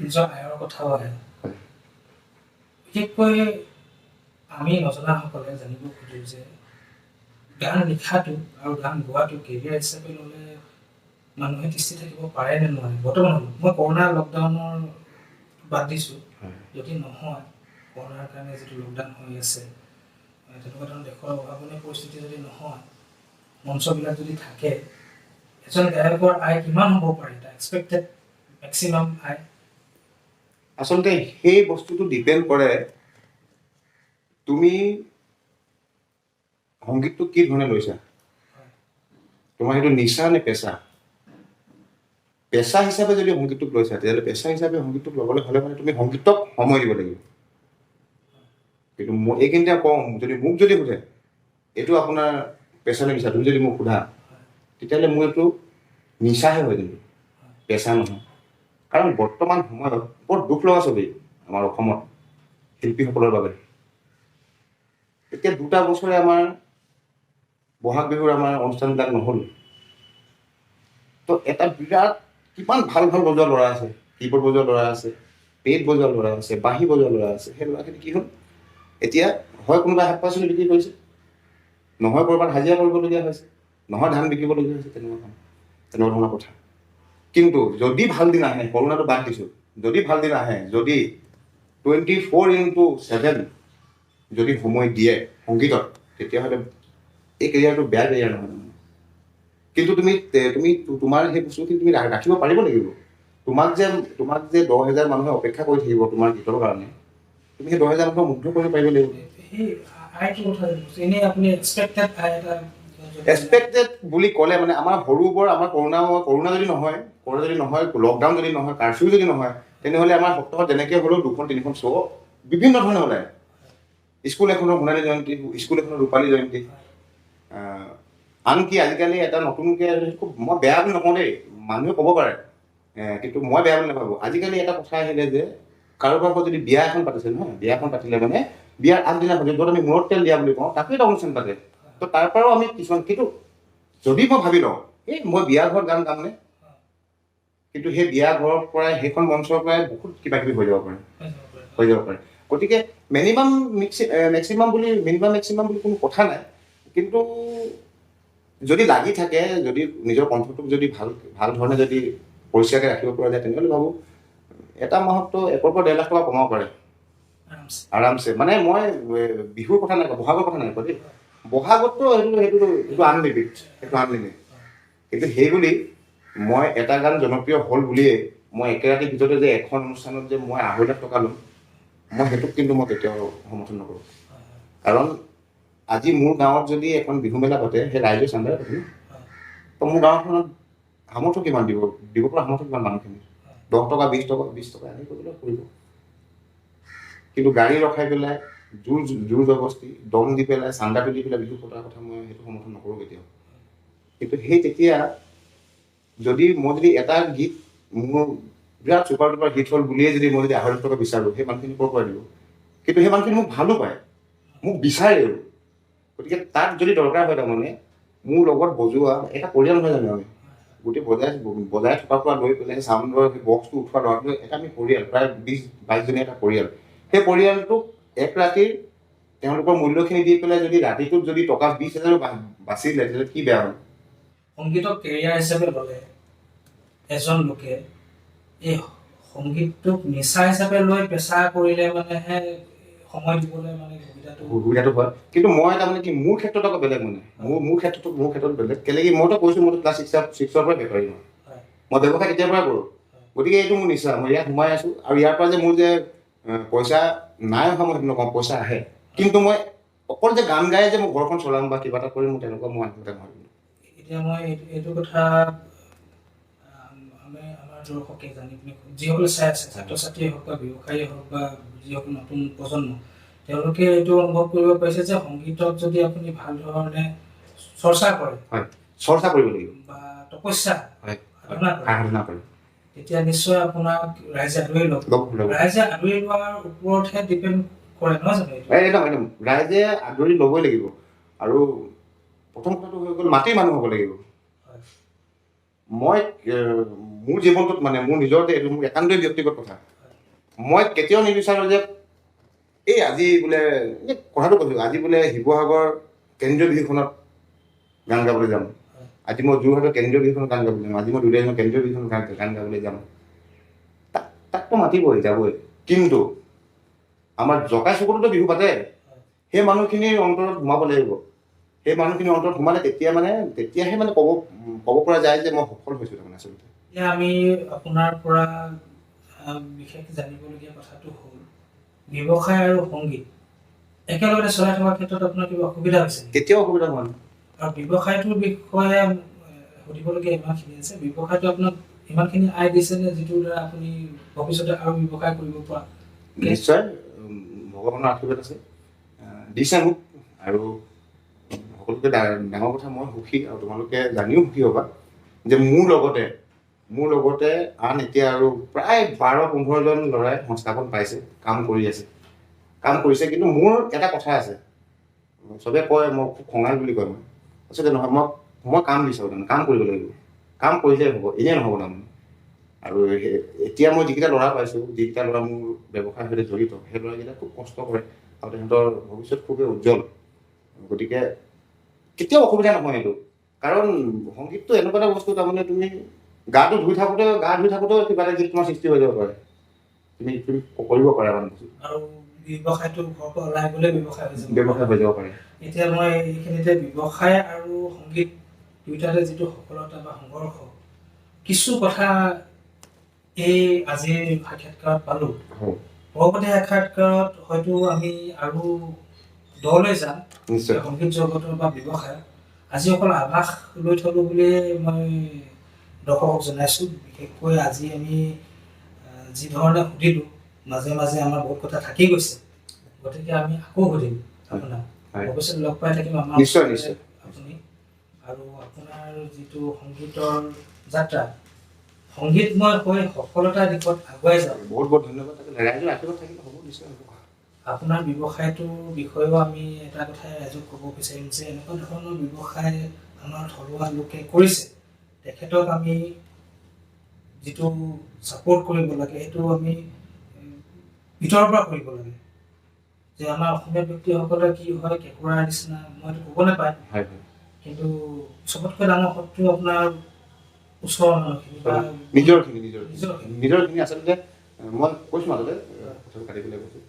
নিজৰ আয়ৰ কথাও আহে। বিশেষকৈ আমি নজনাসকলে জানিব খোজোঁ যে গান লিখাটো আৰু গান গোৱাটো কেৰিয়াৰ হিচাপে ল'লে মানুহে তিষ্ঠি থাকিব পাৰে নে নোৱাৰে। বৰ্তমান মই কৰোণা লকডাউনৰ বাদ দিছোঁ, যদি নহয় কৰোণাৰ কাৰণে যিটো লকডাউন হৈ আছে, তেনেকুৱা ধৰণৰ দেশৰ অভাৱনীয় পৰিস্থিতি যদি নহয়, মঞ্চবিলাক যদি থাকে, এজন গায়কৰ আয় কিমান হ'ব পাৰে, এটা এক্সপেক্টেড মেক্সিমাম আয়? আচলতে সেই বস্তুটো ডিপেণ্ড কৰে তুমি সংগীতটো কি ধৰণে লৈছা, তোমাৰ সেইটো নিচা নে পেচা। পেচা হিচাপে যদি সংগীতটোক লৈছা, তেতিয়াহ'লে পেচা হিচাপে সংগীতটোক ল'বলৈ হ'লে মানে তুমি সংগীতক সময় দিব লাগিব। কিন্তু মই এইখিনিতে কওঁ, মোক যদি সোধে এইটো আপোনাৰ পেচা নে নিচা, তুমি যদি মোক সোধা তেতিয়াহ'লে মোৰ এইটো নিচাহে হয়, কিন্তু পেচা নহয়। কাৰণ বৰ্তমান সময়ত বৰ দুখ লগা ছবি আমাৰ অসমত শিল্পীসকলৰ বাবে। এতিয়া 2টা বছৰে আমাৰ বহাগ বিহুৰ আমাৰ অনুষ্ঠানবিলাক নহ'ল, তো এটা বিৰাট কিমান ভাল ভাল বজোৱা ল'ৰা আছে, কীবৰ্ড বজোৱা ল'ৰা আছে, পেড বজোৱা ল'ৰা আছে, বাঁহী বজোৱা ল'ৰা আছে। সেই ল'ৰাখিনি কি হ'ল, এতিয়া হয় কোনোবাই শাক পাচলি বিক্ৰী কৰিছে, নহয় ক'ৰবাত হাজিৰা কৰিবলগীয়া হৈছে, নহয় ধান বিকিবলগীয়া হৈছে, তেনেকুৱা ধৰণৰ কথা। কিন্তু যদি ভাল দিন আহে, কৰোণাটো বাদ দিছোঁ, যদি ভাল দিন আহে, যদি 24/7 যদি সময় দিয়ে সংগীতত, তেতিয়াহ'লে এই কেৰিয়াৰটো বেয়া কেৰিয়াৰ নহয়। কিন্তু তুমি তোমাৰ সেই বস্তুখিনি তুমি ৰাখিব পাৰিব লাগিব। তোমাক যে 10,000 মানুহে অপেক্ষা কৰি থাকিব তোমাৰ গীতৰ কাৰণে, তুমি সেই 10,000 মানুহক মুগ্ধ কৰিব পাৰিব লাগিব। এক্সপেক্টেড বুলি ক'লে মানে আমাৰ সৰুবোৰ আমাৰ কৰোণা যদি নহয়, লকডাউন যদি নহয়, কাৰফিউ যদি নহয়, তেনেহ'লে আমাৰ সপ্তাহত যেনেকৈ হ'লেও 2-3খন শ্ব' বিভিন্ন ধৰণে ওলায়। স্কুল এখনৰ সোণালী জয়ন্তী, স্কুল এখনৰ ৰূপালী জয়ন্তী, আনকি আজিকালি এটা নতুনকৈ, খুব মই বেয়া বুলি নকওঁ দেই, মানুহে ক'ব পাৰে, কিন্তু মই বেয়া বুলি নাভাবোঁ। আজিকালি এটা কথা আহিলে যে কাৰোবাৰ ঘৰত যদি বিয়া এখন পাতিছে নহয়, বিয়া এখন পাতিলে মানে বিয়াৰ আগদিনা য'ত আমি মূৰত তেল দিয়া বুলি কওঁ, তাতো এটা অনুষ্ঠান পাতে। তো তাৰ পৰাও আমি কিছুমান, কিন্তু যদি মই ভাবি লওঁ মই বিয়া ঘৰত গান গামনে, কিন্তু সেই বিয়া ঘৰৰ পৰাই, সেইখন মঞ্চৰ পৰাই বহুত কিবা কিবি হৈ যাব পাৰে। গতিকে মিনিমাম মেক্সিমাম বুলি কোনো কথা নাই। কিন্তু যদি লাগি থাকে, যদি নিজৰ কণ্ঠটোক যদি ভাল ধৰণে যদি পৰিষ্কাৰকৈ ৰাখিব পৰা যায়, তেনেহ'লে ভাবোঁ এটা মাহততো 1 পৰা 1.5 লাখ টকা কমাব পাৰে আৰামছে। মানে মই বিহুৰ কথা নাই কোৱা, বহাগৰ কথা নাই কোৱা দেই। বহাগততো সেইটো আনলিমিটেড, কিন্তু সেই বুলি মই এটা গান জনপ্ৰিয় হ'ল বুলিয়ে মই একেৰাতিৰ ভিতৰতে যে এখন অনুষ্ঠানত যে মই 2.5 লাখ টকা ল'ম, মই সেইটোক কিন্তু মই কেতিয়াও সমৰ্থন নকৰোঁ। কাৰণ আজি মোৰ গাঁৱত যদি এখন বিহু মেলা পাতে, সেই ৰাইজে চান্দাৰে পাতে, তো মোৰ গাঁওখনত সামৰ্থ্য কিমান দিব পৰা সামৰ্থ্য কিমান মানুহখিনি, 10 টকা 20 টকা আনি কৰিবলৈ কৰিব। কিন্তু গাড়ী ৰখাই পেলাই জোৰ জবস্তি দম দি পেলাই চান্দা তুলি পেলাই বিহু পতাৰ কথা মই সেইটো সমৰ্থন নকৰোঁ কেতিয়াও। কিন্তু সেই তেতিয়া যদি এটা গীত মোৰ বিৰাট চুপাৰ ডুপাৰ হিট হ'ল বুলিয়ে যদি মই 2.5 লাখ টকা বিচাৰোঁ, সেই মানুহখিনি ক'ৰ পৰা দিব? কিন্তু সেই মানুহখিনি মোক ভালো পায়, মোক বিচাৰেও। গতিকে তাত যদি দৰকাৰ হয়, তাৰমানে মোৰ লগত বজোৱা এটা পৰিয়াল নহয় জানো, আমি গোটেই বজাই থকাৰ পৰা লৈ পেলাই চাউণ্ডৰ বক্সটো উঠোৱা ল'ৰাটো এটা আমি পৰিয়াল, প্ৰায় 20-22 জনীয়া এটা পৰিয়াল। সেই পৰিয়ালটোক এক ৰাতিৰ তেওঁলোকৰ মূল্যখিনি দি পেলাই যদি ৰাতিটোত যদি টকা 20,000 বাচিলে, তেতিয়াহ'লে কি বেয়া হ'ল? সংগীতক কেৰিয়াৰ হিচাপে ল'লে এজন লোকে এই সংগীতটোক নিচা হিচাপে লৈ পেচা কৰিলে মানেহে সময় দিবলৈ মানে সুবিধাটো হয়। কিন্তু মই তাৰমানে কি, মোৰ ক্ষেত্ৰত আকৌ বেলেগ, মানে মোৰ ক্ষেত্ৰত বেলেগ। কেলে কি, মইতো কৈছোঁ মইতো ক্লাছ 6ৰ পৰা বেপাৰী, মই ব্যৱসায় কেতিয়াৰ পৰা কৰোঁ। গতিকে এইটো মোৰ নিচা, মই ইয়াত সোমাই আছোঁ। আৰু ইয়াৰ পৰা যে মোৰ যে পইচা নাই অহা, মই সেইটো নকওঁ, পইচা আহে। কিন্তু মই অকল যে গান গাই যে মই ঘৰখন চলাম বা কিবা এটা কৰিম, মোৰ তেনেকুৱা মই আনন্দ নহয়। এতিয়া মই এইটো কথা আমাৰ আদৰ্শকে জানি পিনে যিসকলে চাই আছে, ছাত্ৰ ছাত্ৰীয়ে হওক বা ব্যৱসায়ীয়ে হওক বা যিসকল নতুন প্ৰজন্ম, তেওঁলোকে এইটো অনুভৱ কৰিব পাৰিছে যে সংগীতক যদি আপুনি ভাল ধৰণে চৰ্চা কৰে, চৰ্চা কৰিব লাগিব বা তপস্যা সাধনা কৰে, তেতিয়া নিশ্চয় আপোনাক ৰাইজে আদৰি ল'ব। ৰাইজে আদৰি লোৱাৰ ওপৰতহে ডিপেণ্ড কৰে, নহয় জানো? একদম ৰাইজে আদৰি ল'বই লাগিব। আৰু প্ৰথম কথাটো হৈ গ'ল মাটিৰ মানুহ হ'ব লাগিব। মই মোৰ জীৱনটোত মানে মোৰ নিজৰতে এইটো মোৰ একান্তই ব্যক্তিগত কথা, মই কেতিয়াও নিবিচাৰোঁ যে এই আজি বোলে কথাটো কৈছোঁ, আজি বোলে শিৱসাগৰ কেন্দ্ৰীয় বিহুখনত গান গাবলৈ যাম, আজি মই যোৰহাটৰ কেন্দ্ৰীয় বিহুখনত গান গাবলৈ যাম, আজি মই দুলীয়াজানৰ কেন্দ্ৰীয় বিহুখনত গান গাবলৈ যাম, তাকতো মাতিবই যাবই। কিন্তু আমাৰ জকাই চকুটোতো বিহু পাতে, সেই মানুহখিনিৰ অন্তৰত সোমাব লাগিব। সেই মানুহখিনিৰ অন্তৰত সোমালে তেতিয়াহে মানে ক'ব পৰা যায় যে মই সফল হৈছোঁ। তাৰমানে আচলতে এতিয়া আমি আপোনাৰ পৰা বিশেষ জানিবলগীয়া কথাটো হ'ল ব্যৱসায় আৰু সংগীত একেলগতে চলাই থকাৰ ক্ষেত্ৰত আপোনাৰ কিবা অসুবিধা হৈছে? কেতিয়াও অসুবিধা হোৱা নাই। আৰু ব্যৱসায়টোৰ বিষয়ে সুধিবলগীয়া ইমানখিনি আছে, ব্যৱসায়টো আপোনাক ইমানখিনি আয় দিছেনে যিটোৰ দ্বাৰা আপুনি ভৱিষ্যতে আৰু ব্যৱসায় কৰিব পৰা? নিশ্চয় ভগৱানৰ আশীৰ্বাদ আছে, দিছে মোক। আৰু সকলোতকৈ ডাঙৰ কথা, মই সুখী আৰু তোমালোকে জানিও সুখী হ'বা যে মোৰ লগতে আন এতিয়া আৰু প্ৰায় 12-15জন ল'ৰাই সংস্থাপন পাইছে, কাম কৰিছে। কিন্তু মোৰ এটা কথা আছে, চবে কয় মই খুব খঙাল বুলি কয়, মই আচলতে নহয়, মই কাম বিচাৰোঁ, তাৰমানে কাম কৰিব লাগিব, কাম কৰিলেই হ'ব, এনেই নহ'ব তাৰমানে। আৰু এতিয়া মই যিকেইটা ল'ৰা পাইছোঁ, যিকেইটা ল'ৰা মোৰ ব্যৱসায়ৰ সৈতে জড়িত, সেই ল'ৰাকেইটা খুব কষ্ট কৰে আৰু তেহেঁতৰ ভৱিষ্যত খুবেই উজ্জ্বল। গতিকে কেতিয়াও অসুবিধা নহয় এইটো, কাৰণ সংগীতটো এনেকুৱা এটা বস্তু, তাৰমানে তুমি গা ধুই থাকোঁতেও কিবা এটা গীত তোমাৰ সৃষ্টি হৈ যাব পাৰে, তুমি কৰিব পাৰা মানে বস্তু। আৰু ব্যৱসায়টো ঘৰৰ পৰা ওলাই গ'লে ব্যৱসায় হৈ যাব পাৰে। এতিয়া মই এইখিনিতে ব্যৱসায় আৰু সংগীত দুয়োটাৰে যিটো সফলতা বা সংঘৰ্ষ, কিছু কথা এই আজিৰ সাক্ষাৎকাৰত পালোঁ। পৰৱৰ্তী সাক্ষাৎকাৰত হয়তো আমি আৰু দলৈ যাম সংগীত জগতৰ বা ব্যৱসায়। আজি অকল আভাস লৈ থলোঁ বুলিয়ে মই দৰ্শকক জনাইছোঁ। বিশেষকৈ আজি আমি যি ধৰণে সুধিলোঁ, মাজে মাজে আমাৰ বহুত কথা থাকি গৈছে, গতিকে আমি আকৌ সুধিম আপোনাক। ভৱিষ্যত লগ পাই থাকিম আমাৰ আপুনি। আৰু আপোনাৰ যিটো সংগীতৰ যাত্ৰা, সংগীতময় হৈ সফলতাৰ দিশত আগুৱাই যাব। বহুত বহুত ধন্যবাদ। ৰাইজৰ আশীৰ্বাদ থাকিলে হ'ব, নিশ্চয় হ'ব। আপোনাৰ ব্যৱসায়টোৰ বিষয়েও আমি এটা কথাই ৰাইজক ক'ব বিচাৰিম যে এনেকুৱা ধৰণৰ ব্যৱসায় আমাৰ থলুৱা লোকে কৰিছে, তেখেতক আমি যিটো ছাপোৰ্ট কৰিব লাগে সেইটো আমি ভিতৰৰ পৰা কৰিব লাগে। যে আমাৰ অসমীয়া ব্যক্তিসকলে কি হয়, কেঁকুৰাৰ নিচিনা মইতো ক'ব নাপায়, কিন্তু চবতকৈ ডাঙৰ শত্ৰু আপোনাৰ ওচৰৰ মানুহখিনি বা নিজৰখিনি আচলতে মই কৈছোঁ মাজতে, কথাটো কাটি পেলাই কৈছোঁ,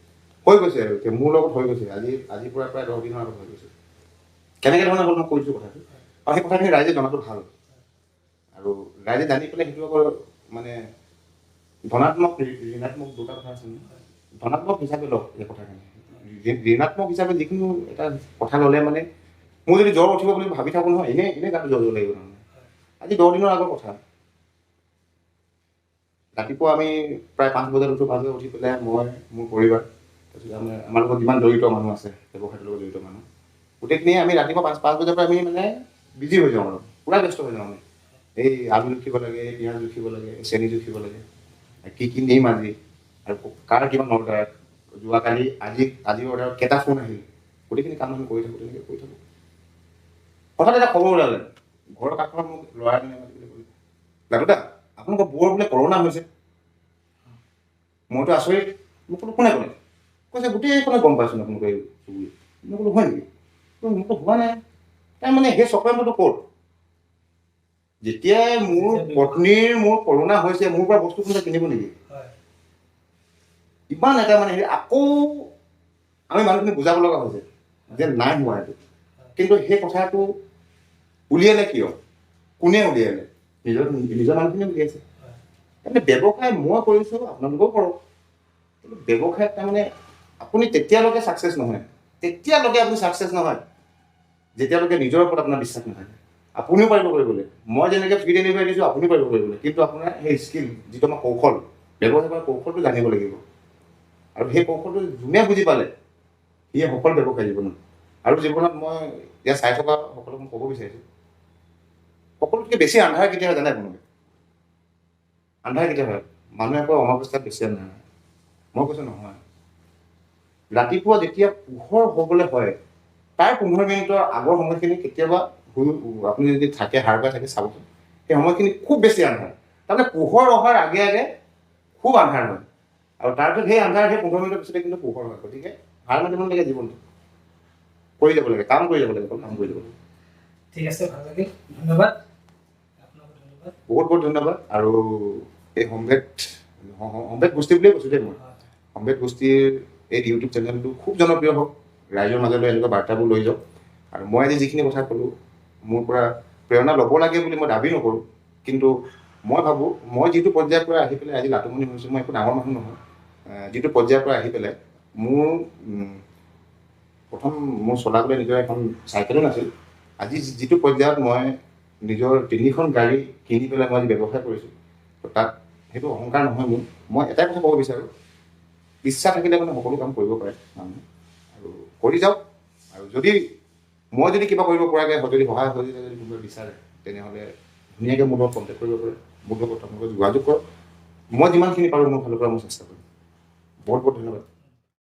হৈ গৈছে আৰু এতিয়া মোৰ লগত হৈ গৈছে। আজিৰ পৰা প্ৰায় 10 দিনৰ আগত হৈ গৈছে। কেনেকৈ ধৰণে হ'ল মই কৈছোঁ কথাটো, আৰু সেই কথাখিনি ৰাইজে জনাটো ভাল। আৰু ৰাইজে জানি পেলাই সেইটো আকৌ মানে ধনাত্মক ঋণাত্মক দুটা কথা আছে নহয়। ধনাত্মক হিচাপে লওক এই কথাখিনি, ঋণাত্মক হিচাপে যিকোনো এটা কথা ল'লে মানে মোৰ যদি জ্বৰ উঠিব বুলি ভাবি থাকোঁ নহয়, এনেই গাটো জ্বৰ লাগিব তাৰমানে। আজি 10 দিনৰ আগৰ কথা, ৰাতিপুৱা আমি প্ৰায় 5 বজাত উঠোঁ। 5 বজাত উঠি পেলাই মই, মোৰ পৰিবাৰ, তাৰপিছত আমাৰ লগত যিমান জড়িত মানুহ আছে, ব্যৱসায়টোৰ লগত জড়িত মানুহ, গোটেইখিনিয়ে আমি ৰাতিপুৱা 5 বজাৰ পৰা আমি মানে বিজি হৈ যাওঁ আৰু পূৰা ব্যস্ত হৈ যাওঁ আমি। এই আলু জুখিব লাগে, পিঁয়াজ জুখিব লাগে, চেনি জুখিব লাগে, কি নিম আজি, আৰু কাৰ কিমান অৰ্ডাৰ, যোৱাকালি আজি অৰ্ডাৰ কেইটা ফোন আহিল, গোটেইখিনি কাম আমি কৰি থাকোঁ, তেনেকৈ কৰি থাকোঁ। হঠাৎ এটা খবৰ ওলালে, ঘৰৰ কাষৰ মোক ল'ৰা এজনে মাতি পেলাই ক'লে, দাদা আপোনালোকৰ বৌৰ বোলে কৰোণা হৈছে। মইতো আচৰিত, মোক ক'লো কোনে ক'লে? কৈছে গোটেইখনে গম পাইছোঁ আপোনালোকে চুবুৰী। মই ক'লো হয় নেকি? মোকতো হোৱা নাই। তাৰমানে সেই চক্ৰান্তটো ক'ত? যেতিয়াই মোৰ পত্নীৰ কৰোণা হৈছে, মোৰ পৰা বস্তু কোনোবাই কিনিব নেকি? ইমান এটা মানে আকৌ আমি মানুহখিনি বুজাব লগা হৈছে যে নাই হোৱা এইটো। কিন্তু সেই কথাটো উলিয়ালে কিয়? কোনে উলিয়ালে? নিজৰ মানুহখিনিয়ে উলিয়াইছে। তাৰমানে ব্যৱসায় মই কৰিছোঁ, আপোনালোকেও কৰক। কিন্তু ব্যৱসায়ত তাৰমানে আপুনি তেতিয়ালৈকে ছাকচেছ নহয়, যেতিয়ালৈকে নিজৰ ওপৰত আপোনাৰ বিশ্বাস নাথাকে। আপুনিও পাৰিব কৰিবলৈ। মই যেনেকৈ ফ্ৰী ডেলিভাৰী দিছোঁ আপুনিও পাৰিব কৰিবলৈ, কিন্তু আপোনাৰ সেই স্কিল যিটো আমাৰ কৌশল ব্যৱহাৰ কৰা কৌশলটো জানিব লাগিব। আৰু সেই কৌশলটো যোনে বুজি পালে সিয়ে সফল ব্যৱসায়ী জীৱনত। আৰু জীৱনত মই ইয়াত চাই থকা সকলোক মই ক'ব বিচাৰিছোঁ, সকলোতকৈ বেছি আন্ধাৰ কেতিয়া হয় জানে আপোনালোকে? আন্ধাৰ কেতিয়া হয়? মানুহে কয় অমাৱস্যাত বেছি আন্ধাৰ হয়। মই কৈছোঁ নহয়, ৰাতিপুৱা যেতিয়া পোহৰ হ'বলৈ হয় তাৰ 15 মিনিটৰ আগৰ সময়খিনি কেতিয়াবা আপুনি যদি থাকে সাৰ পাই থাকে চাবচোন, সেই সময়খিনি খুব বেছি আন্ধাৰ। তাৰমানে পোহৰ অহাৰ আগে আগে খুব আন্ধাৰ হয়, আৰু তাৰপিছত সেই আন্ধাৰ সেই 15 মিনিটৰ পিছতে কিন্তু পোহৰ হয়। গতিকে হাৰ মানিব নালাগে, জীৱনটো কৰি যাব লাগে, কাম কৰি যাব লাগে, কাম কৰি যাব লাগে। ঠিক আছে, ভাল লাগিল, ধন্যবাদ আপোনাকো, ধন্যবাদ, বহুত বহুত ধন্যবাদ। আৰু এই সম্ভেদ গোষ্ঠী বুলিয়ে কৈছোঁ দেই মই, সম্ভেদ গোষ্ঠীৰ এই ইউটিউব চেনেলটো খুব জনপ্ৰিয় হওক, ৰাইজৰ মাজলৈ এনেকুৱা বাৰ্তাবোৰ লৈ যাওক। আৰু মই আজি যিখিনি কথা ক'লোঁ মোৰ পৰা প্ৰেৰণা ল'ব লাগে বুলি মই দাবী নকৰোঁ, কিন্তু মই ভাবোঁ মই যিটো পৰ্যায়ৰ পৰা আহি পেলাই আজি লাটুমণি হৈছোঁ, মই একো ডাঙৰ মানুহ নহয়। যিটো পৰ্যায়ৰ পৰা আহি পেলাই মোৰ প্ৰথম মোৰ চলাবলৈ নিজৰ এখন চাইকেলো নাছিল। আজি যিটো পৰ্যায়ত মই নিজৰ 3খন গাড়ী কিনি পেলাই মই আজি ব্যৱসায় কৰিছোঁ, তাত সেইটো অহংকাৰ নহয় মোৰ। মই এটাই কথা ক'ব বিচাৰোঁ, ইচ্ছা থাকিলে মানে সকলো কাম কৰিব পাৰে মানুহে, আৰু কৰি যাওক। আৰু মই যদি কিবা কৰিব পৰাকৈ যদি সহায় সহযোগিতা যদি কোনোবাই বিচাৰে, তেনেহ'লে ধুনীয়াকৈ মোৰ লগত কণ্টেক্ট কৰিব পাৰে, মোৰ লগত আপোনালোকে যোগাযোগ কৰক। মই যিমানখিনি পাৰোঁ মোৰ ফালৰ পৰা মই চেষ্টা কৰিম। বহুত বহুত ধন্যবাদ।